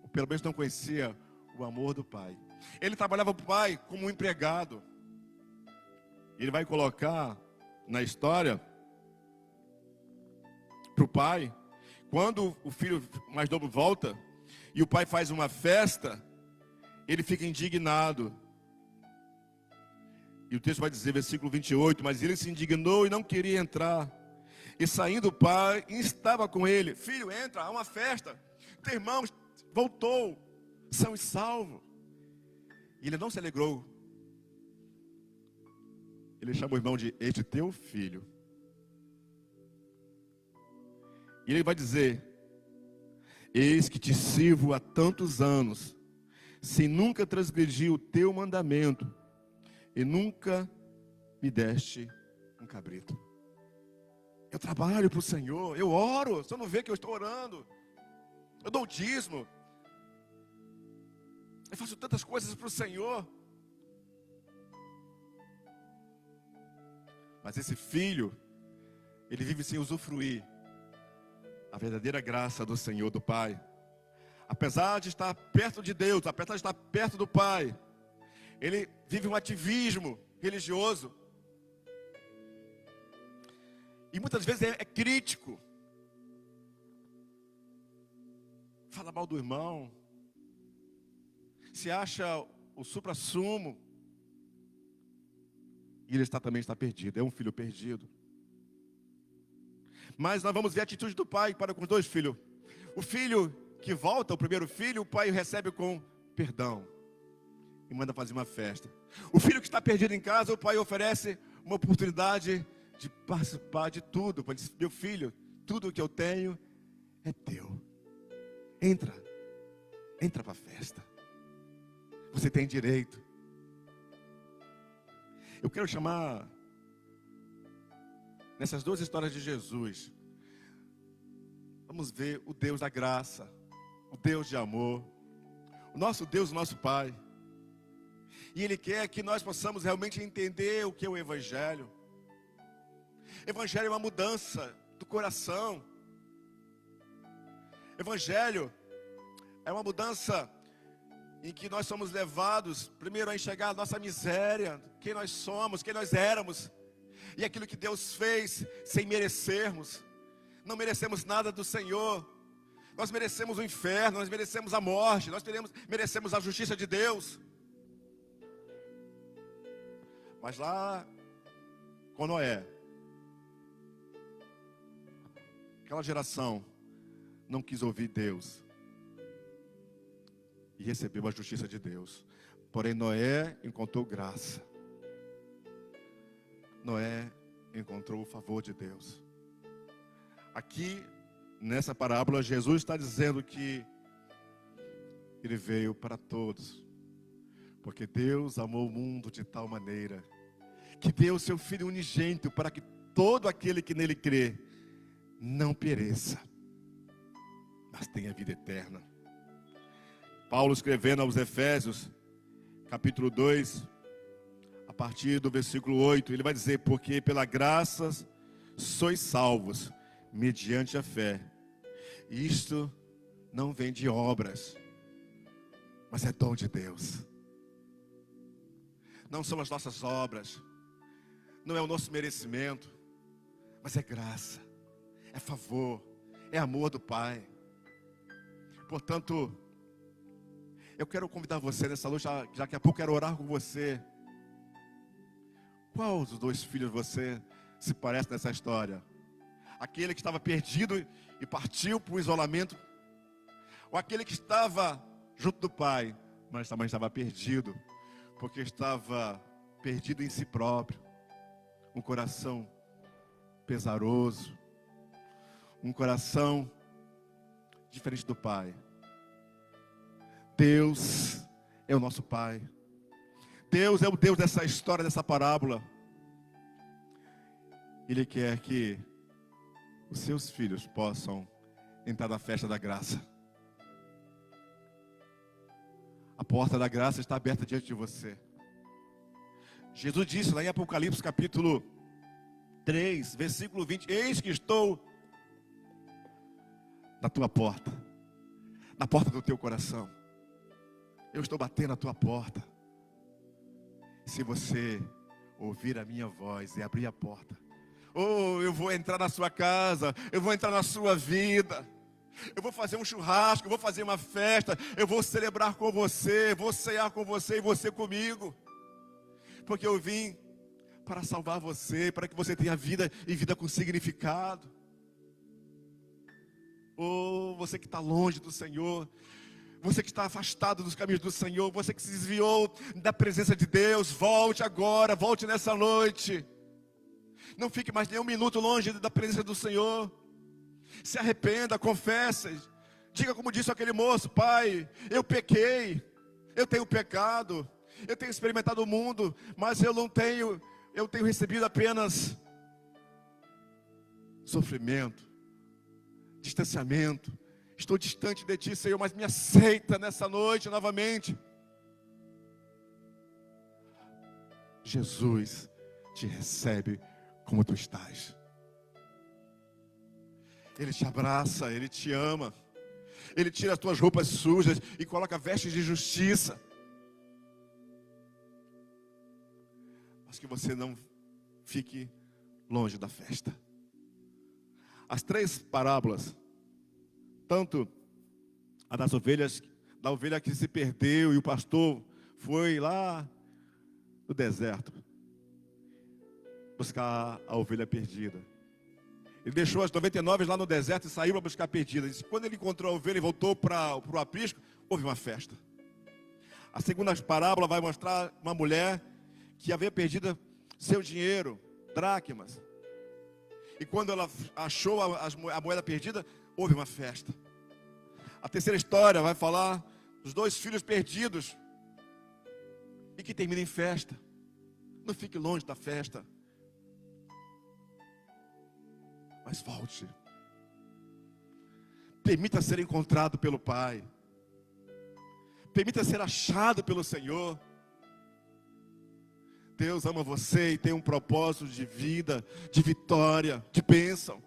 ou pelo menos não conhecia o amor do pai. Ele trabalhava para o pai como um empregado. Ele vai colocar na história para o pai quando o filho mais novo volta e o pai faz uma festa, ele fica indignado. E o texto vai dizer, versículo 28, mas ele se indignou e não queria entrar. E saindo o pai, estava com ele: filho, entra, há uma festa, teu irmão voltou, são e salvo. E ele não se alegrou. Ele chama o irmão de este teu filho. E ele vai dizer: eis que te sirvo há tantos anos, sem nunca transgredir o teu mandamento, e nunca me deste um cabrito. Eu trabalho para o Senhor, eu oro, você não vê que eu estou orando, eu dou o dízimo, eu faço tantas coisas para o Senhor. Mas esse filho, ele vive sem usufruir a verdadeira graça do Senhor, do Pai. Apesar de estar perto de Deus, apesar de estar perto do Pai, ele vive um ativismo religioso. E muitas vezes é crítico. Fala mal do irmão. Se acha o suprassumo. E ele também está perdido. É um filho perdido. Mas nós vamos ver a atitude do pai para com os dois filhos. O filho que volta, o primeiro filho, o pai recebe com perdão. E manda fazer uma festa. O filho que está perdido em casa, o pai oferece uma oportunidade de participar de tudo. Ele diz: meu filho, tudo o que eu tenho é teu. Entra para a festa. Você tem direito. Eu quero chamar, nessas duas histórias de Jesus, vamos ver o Deus da graça, o Deus de amor, o nosso Deus, o nosso Pai. E Ele quer que nós possamos realmente entender o que é o Evangelho. Evangelho é uma mudança do coração. Evangelho é uma mudança em que nós somos levados, primeiro, a enxergar a nossa miséria, quem nós somos, quem nós éramos, e aquilo que Deus fez sem merecermos. Não merecemos nada do Senhor. Nós merecemos o inferno, nós merecemos a morte, nós merecemos a justiça de Deus. Mas lá com Noé, aquela geração não quis ouvir Deus e recebeu a justiça de Deus. Porém Noé encontrou graça. Noé encontrou o favor de Deus. Aqui, nessa parábola, Jesus está dizendo que Ele veio para todos, porque Deus amou o mundo de tal maneira que deu o seu Filho unigênito para que todo aquele que nele crê não pereça, mas tenha vida eterna. Paulo, escrevendo aos Efésios, capítulo 2, a partir do versículo 8, ele vai dizer: porque pela graça sois salvos, mediante a fé. Isto não vem de obras, mas é dom de Deus. Não são as nossas obras, não é o nosso merecimento, mas é graça, é favor, é amor do Pai. Portanto, eu quero convidar você nessa noite, já daqui a pouco quero orar com você. Qual dos dois filhos você se parece nessa história? Aquele que estava perdido e partiu para o isolamento? Ou aquele que estava junto do Pai, mas também estava perdido, porque estava perdido em si próprio? Um coração pesaroso, um coração diferente do Pai. Deus é o nosso Pai. Deus é o Deus dessa história, dessa parábola. Ele quer que os seus filhos possam entrar na festa da graça. A porta da graça está aberta diante de você. Jesus disse lá em Apocalipse capítulo 3, versículo 20: eis que estou na tua porta, na porta do teu coração. Eu estou batendo a tua porta. Se você ouvir a minha voz e abrir a porta, eu vou entrar na sua casa, eu vou entrar na sua vida. Eu vou fazer um churrasco, eu vou fazer uma festa, eu vou celebrar com você, vou cear com você e você comigo. Porque eu vim para salvar você, para que você tenha vida e vida com significado. Oh, você que está longe do Senhor, você que está afastado dos caminhos do Senhor, você que se desviou da presença de Deus, volte agora, volte nessa noite. Não fique mais nem um minuto longe da presença do Senhor. Se arrependa, confesse. Diga como disse aquele moço: Pai, eu pequei, eu tenho pecado, eu tenho experimentado o mundo, mas eu tenho recebido apenas sofrimento, distanciamento. Estou distante de Ti, Senhor, mas me aceita nessa noite novamente. Jesus te recebe como tu estás. Ele te abraça, Ele te ama. Ele tira as tuas roupas sujas e coloca vestes de justiça. Mas que você não fique longe da festa. As 3 parábolas, tanto a das ovelhas, da ovelha que se perdeu e o pastor foi lá no deserto buscar a ovelha perdida. Ele deixou as 99 lá no deserto e saiu para buscar a perdida. Quando ele encontrou a ovelha e voltou para o aprisco, houve uma festa. A segunda parábola vai mostrar uma mulher que havia perdido seu dinheiro, dracmas. E quando ela achou a moeda perdida, houve uma festa. A terceira história vai falar dos 2 filhos perdidos e que termina em festa. Não fique longe da festa, mas volte. Permita ser encontrado pelo Pai. Permita ser achado pelo Senhor. Deus ama você e tem um propósito de vida, de vitória, de bênção.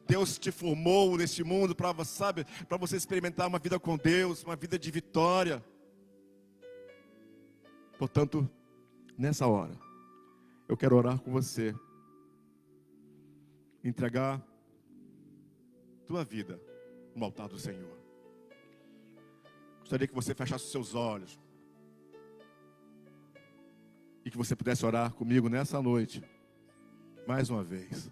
Deus te formou neste mundo para você experimentar uma vida com Deus, uma vida de vitória. Portanto, nessa hora, eu quero orar com você. Entregar tua vida no altar do Senhor. Gostaria que você fechasse os seus olhos e que você pudesse orar comigo nessa noite, mais uma vez.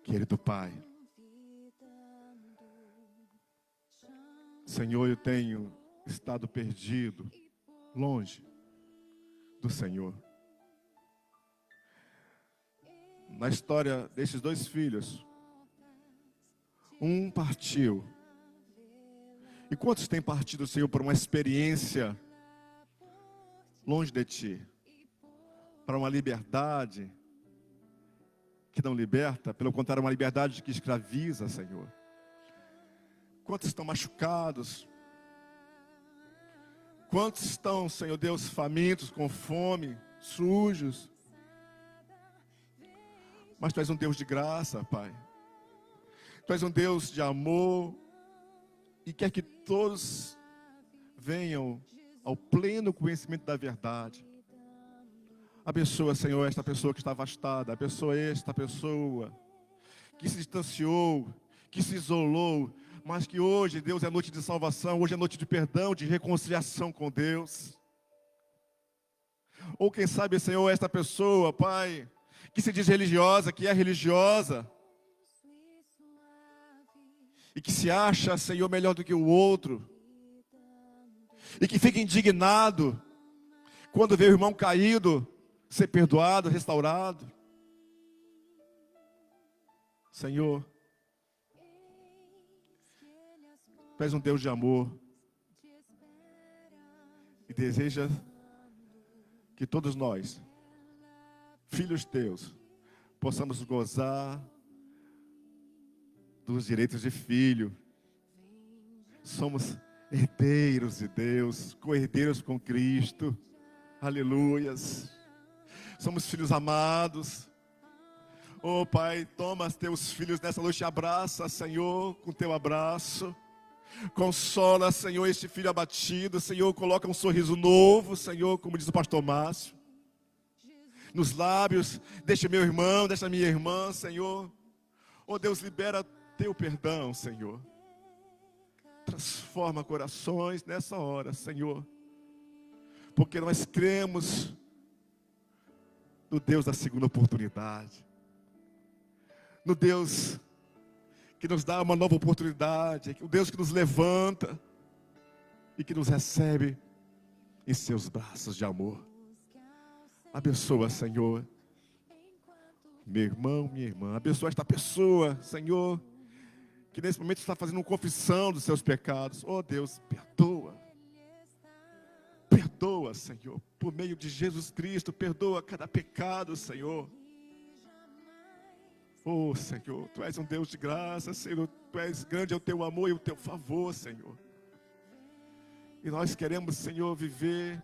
Querido Pai, Senhor, eu tenho estado perdido, longe do Senhor. Na história desses 2 filhos, um partiu. E quantos têm partido, Senhor, por uma experiência longe de Ti? Para uma liberdade que não liberta, pelo contrário, uma liberdade que escraviza, Senhor. Quantos estão machucados? Quantos estão, Senhor Deus, famintos, com fome, sujos? Mas Tu és um Deus de graça, Pai. Tu és um Deus de amor e quer que todos venham ao pleno conhecimento da verdade. Abençoa, Senhor, esta pessoa que está afastada. Abençoa esta pessoa que se distanciou, que se isolou, mas que hoje, Deus, é noite de salvação, hoje é noite de perdão, de reconciliação com Deus. Ou quem sabe, Senhor, esta pessoa, Pai, que se diz religiosa, que é religiosa, e que se acha, Senhor, melhor do que o outro, e que fica indignado quando vê o irmão caído ser perdoado, restaurado. Senhor, Tu és um Deus de amor e deseja que todos nós, filhos Teus, possamos gozar dos direitos de filho. Somos herdeiros de Deus, co-herdeiros com Cristo. Aleluias. Somos filhos amados. Oh Pai, toma os Teus filhos nessa noite, abraça, Senhor, com Teu abraço. Consola, Senhor, este filho abatido. Senhor, coloca um sorriso novo, Senhor, como diz o pastor Márcio, nos lábios deste meu irmão, desta minha irmã, Senhor. Oh Deus, libera teu perdão, Senhor. Transforma corações nessa hora, Senhor. Porque nós cremos no Deus da segunda oportunidade. No Deus que nos dá uma nova oportunidade. O Deus que nos levanta e que nos recebe em seus braços de amor. Abençoa, Senhor, meu irmão, minha irmã. Abençoa esta pessoa, Senhor, que nesse momento está fazendo uma confissão dos seus pecados. Oh Deus, perdoa. Perdoa, Senhor, por meio de Jesus Cristo. Perdoa cada pecado, Senhor. Oh Senhor, Tu és um Deus de graça, Senhor. Tu és grande, é o Teu amor e o Teu favor, Senhor. E nós queremos, Senhor, viver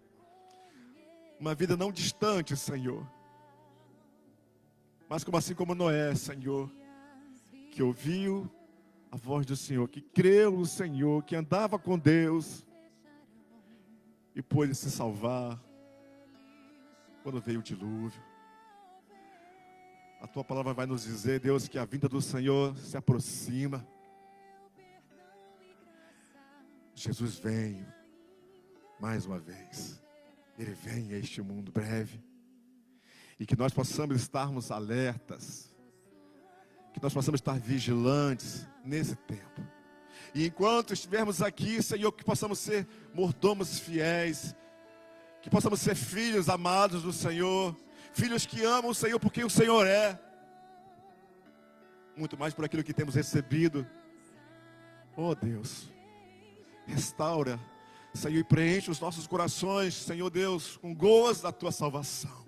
uma vida não distante, Senhor. Mas como assim como Noé, Senhor, que ouviu a voz do Senhor, que creu no Senhor, que andava com Deus e pôde se salvar quando veio o dilúvio. A Tua palavra vai nos dizer, Deus, que a vinda do Senhor se aproxima. Jesus vem mais uma vez. Ele vem a este mundo breve. E que nós possamos estarmos alertas. Que nós possamos estar vigilantes nesse tempo. E enquanto estivermos aqui, Senhor, que possamos ser mordomos fiéis. Que possamos ser filhos amados do Senhor. Filhos que amam o Senhor por quem o Senhor é. Muito mais por aquilo que temos recebido. Oh Deus, restaura, Senhor, e preenche os nossos corações, Senhor Deus, com gozo da Tua salvação.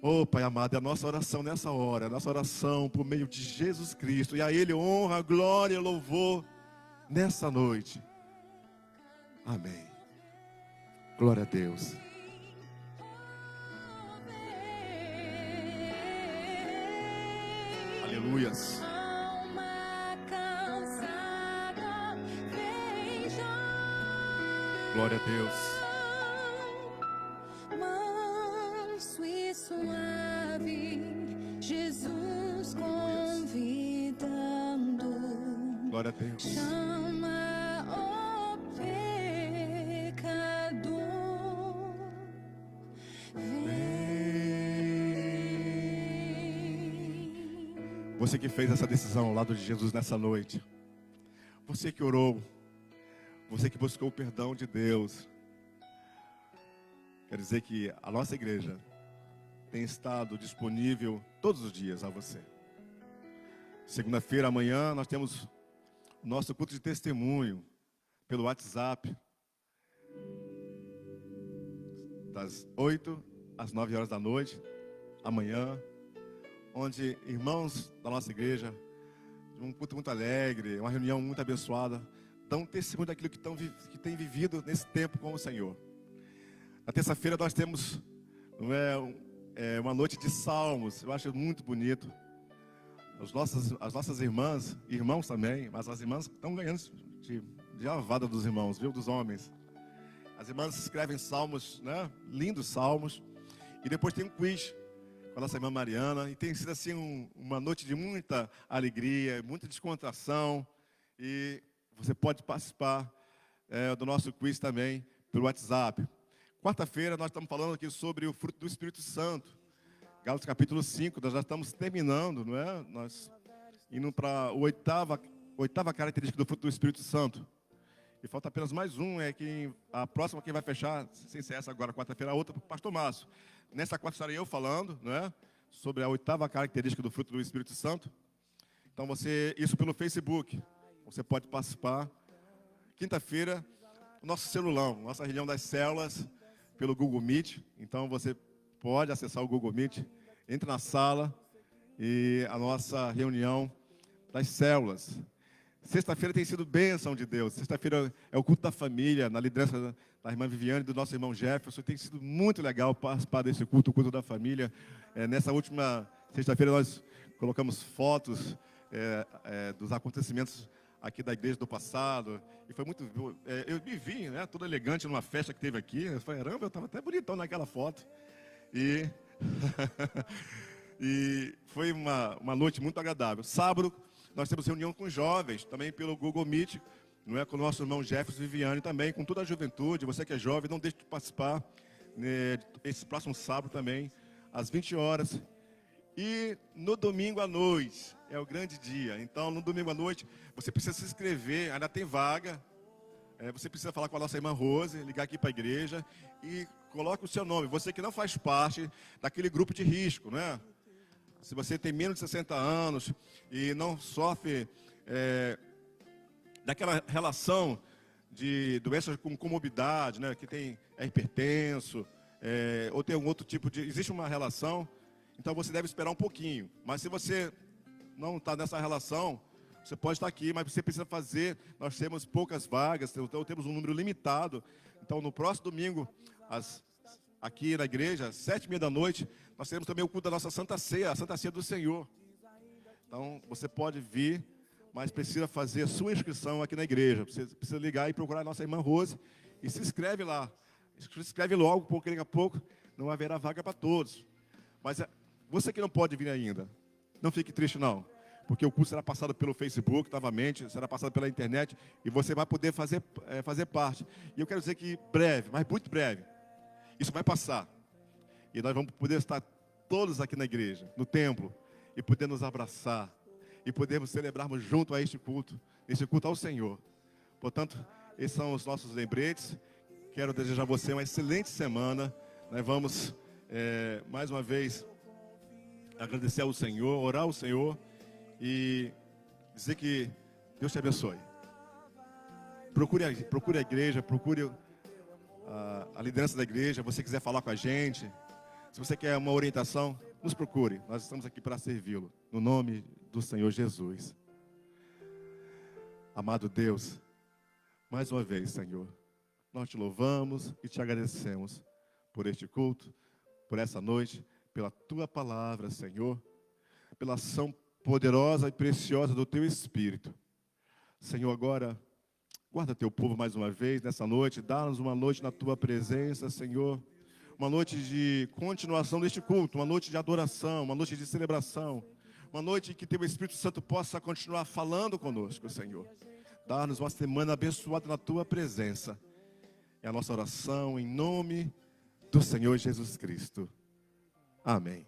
Oh Pai amado, é a nossa oração nessa hora, a nossa oração por meio de Jesus Cristo. E a Ele honra, glória e louvor nessa noite. Amém. Glória a Deus. Aleluias. Glória a Deus. Manso e suave, Jesus convidando. Glória a Deus. Chama o pecador. Vem. Você que fez essa decisão ao lado de Jesus nessa noite. Você que orou. Você que buscou o perdão de Deus. Quer dizer que a nossa igreja tem estado disponível todos os dias a você. Segunda-feira, amanhã, nós temos o nosso culto de testemunho pelo WhatsApp. Das 8 às 9 horas da noite, amanhã. Onde irmãos da nossa igreja, um culto muito alegre, uma reunião muito abençoada, dão testemunho daquilo que têm vivido nesse tempo com o Senhor. Na terça-feira nós temos uma noite de salmos. Eu acho muito bonito. As nossas irmãs, irmãos também, mas as irmãs estão ganhando de lavada dos irmãos, viu, dos homens. As irmãs escrevem salmos, né? Lindos salmos. E depois tem um quiz com a nossa irmã Mariana. E tem sido assim uma noite de muita alegria, muita descontração. E você pode participar do nosso quiz também pelo WhatsApp. Quarta-feira nós estamos falando aqui sobre o fruto do Espírito Santo. Gálatas capítulo 5, nós já estamos terminando, não é? Nós indo para a oitava característica do fruto do Espírito Santo. E falta apenas mais um, a próxima quem vai fechar, sem ser essa agora, quarta-feira, a outra para o pastor Márcio. Nessa quarta estarei eu falando, não é? Sobre a oitava característica do fruto do Espírito Santo. Então isso pelo Facebook. Você pode participar. Quinta-feira, o nosso celulão, nossa reunião das células, pelo Google Meet. Então você pode acessar o Google Meet, entra na sala e a nossa reunião das células. Sexta-feira tem sido bênção de Deus. Sexta-feira é o culto da família, na liderança da irmã Viviane e do nosso irmão Jefferson. Tem sido muito legal participar desse culto, o culto da família. Nessa última sexta-feira nós colocamos fotos dos acontecimentos aqui da igreja do passado, e foi muito, eu me vi, né, todo elegante numa festa que teve aqui. Eu falei, caramba, eu estava até bonitão naquela foto, e foi uma noite muito agradável. Sábado nós temos reunião com jovens, também pelo Google Meet, não é, com o nosso irmão Jefferson Viviane também, com toda a juventude. Você que é jovem, não deixe de participar, né, esse próximo sábado também, às 20 horas. E no domingo à noite, é o grande dia. Então, no domingo à noite, você precisa se inscrever, ainda tem vaga. Você precisa falar com a nossa irmã Rose, ligar aqui para a igreja e coloque o seu nome. Você que não faz parte daquele grupo de risco, não é? Se você tem menos de 60 anos e não sofre daquela relação de doenças com comorbidade, né? Que é hipertenso, ou tem algum outro tipo de... Existe uma relação, então você deve esperar um pouquinho. Mas se você não está nessa relação, você pode estar aqui, mas você precisa fazer. Nós temos poucas vagas, então temos um número limitado. Então, no próximo domingo, aqui na igreja, às 7h30 da noite, nós teremos também o culto da nossa Santa Ceia, a Santa Ceia do Senhor. Então, você pode vir, mas precisa fazer a sua inscrição aqui na igreja. Você precisa ligar e procurar a nossa irmã Rose e se inscreve lá. Se inscreve logo, porque daqui a pouco não haverá vaga para todos. Mas você que não pode vir ainda, não fique triste não. Porque o curso será passado pelo Facebook novamente, será passado pela internet, e você vai poder fazer parte. E eu quero dizer que breve, mas muito breve, isso vai passar. E nós vamos poder estar todos aqui na igreja, no templo, e poder nos abraçar, e podermos celebrarmos junto a este culto ao Senhor. Portanto, esses são os nossos lembretes. Quero desejar a você uma excelente semana. Nós vamos, mais uma vez, agradecer ao Senhor, orar ao Senhor, e dizer que Deus te abençoe. Procure a igreja, procure a liderança da igreja. Se você quiser falar com a gente, se você quer uma orientação, nos procure. Nós estamos aqui para servi-lo, no nome do Senhor Jesus. Amado Deus, mais uma vez, Senhor, nós te louvamos e te agradecemos por este culto, por essa noite, pela tua palavra, Senhor, pela ação poderosa e preciosa do teu Espírito. Senhor, agora, guarda teu povo mais uma vez nessa noite, dá-nos uma noite na tua presença, Senhor, uma noite de continuação deste culto, uma noite de adoração, uma noite de celebração, uma noite que teu Espírito Santo possa continuar falando conosco, Senhor. Dá-nos uma semana abençoada na tua presença. É a nossa oração em nome do Senhor Jesus Cristo. Amém.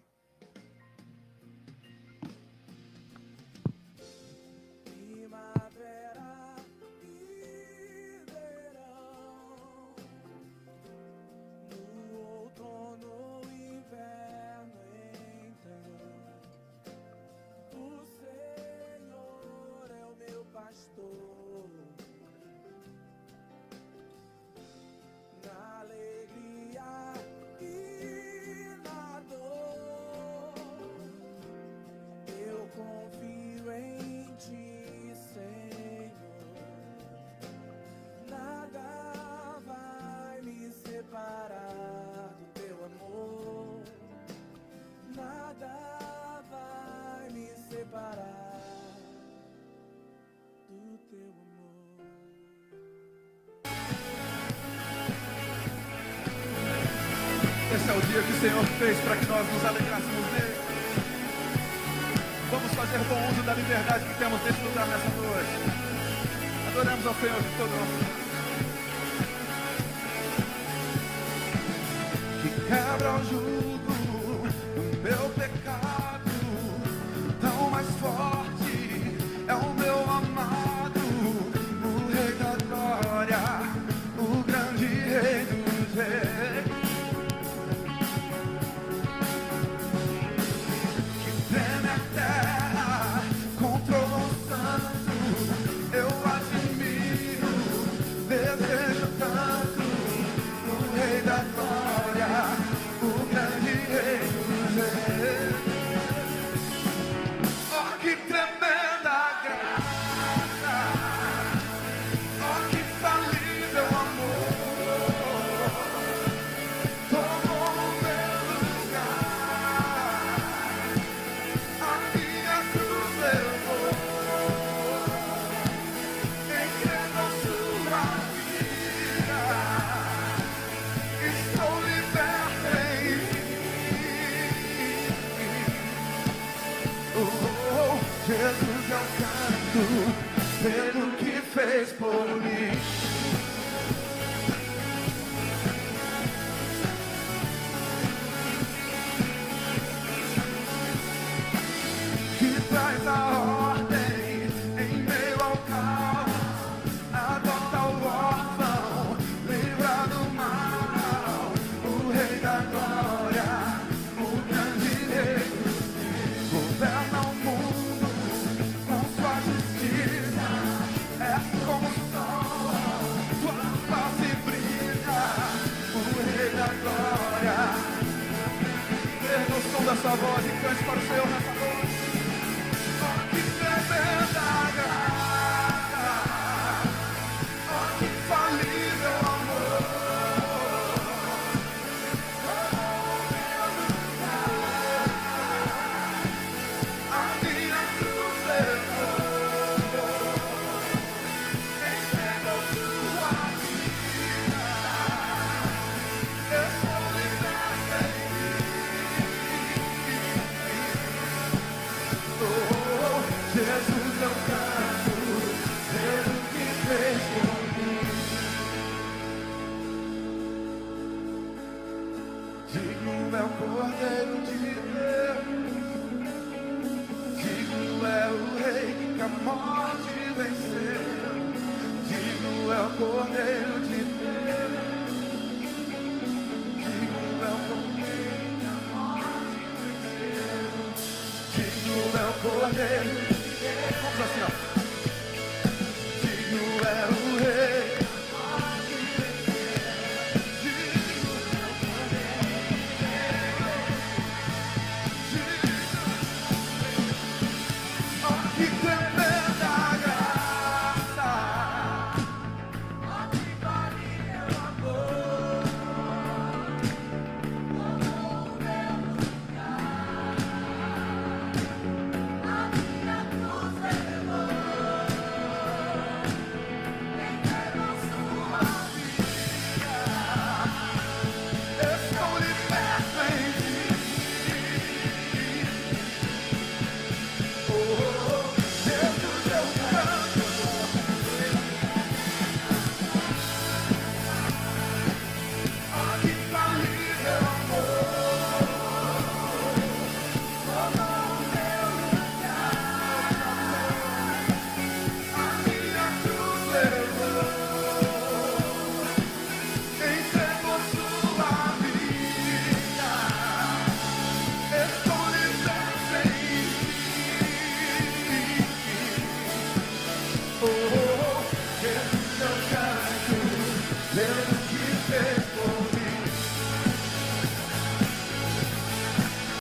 Esse é o dia que o Senhor fez para que nós nos alegrássemos nele. Vamos fazer bom uso da liberdade que temos nesse lugar nessa noite. Adoramos ao Senhor de todo o nosso coração. Que quebra o jugo do meu pecado, tão mais forte é o meu amado, o Rei da glória, o grande Rei dos reis. Desejo tanto o Rei da glória, o grande Rei. fez por mim. Que traz a ordem em meio ao caos, adota o órfão, livra do mal, o Rei da Glória, o grande Rei, governa o mundo com sua justiça, é como o sol, sua face brilha, o Rei da Glória. Erga o som dessa voz e cante para o Senhor nessa noite. Oh, que tremenda graça, oh, que infalível amor. A minha cruz levou, entregou sua vida, eu sou liberto em oh, Jesus, eu canto pelo que fez por mim. Digno é o Cordeiro de Deus, digno é o Rei que a morte venceu. Digno é o Cordeiro de Deus, digno é o Cordeiro que a morte venceu. Digno é o Cordeiro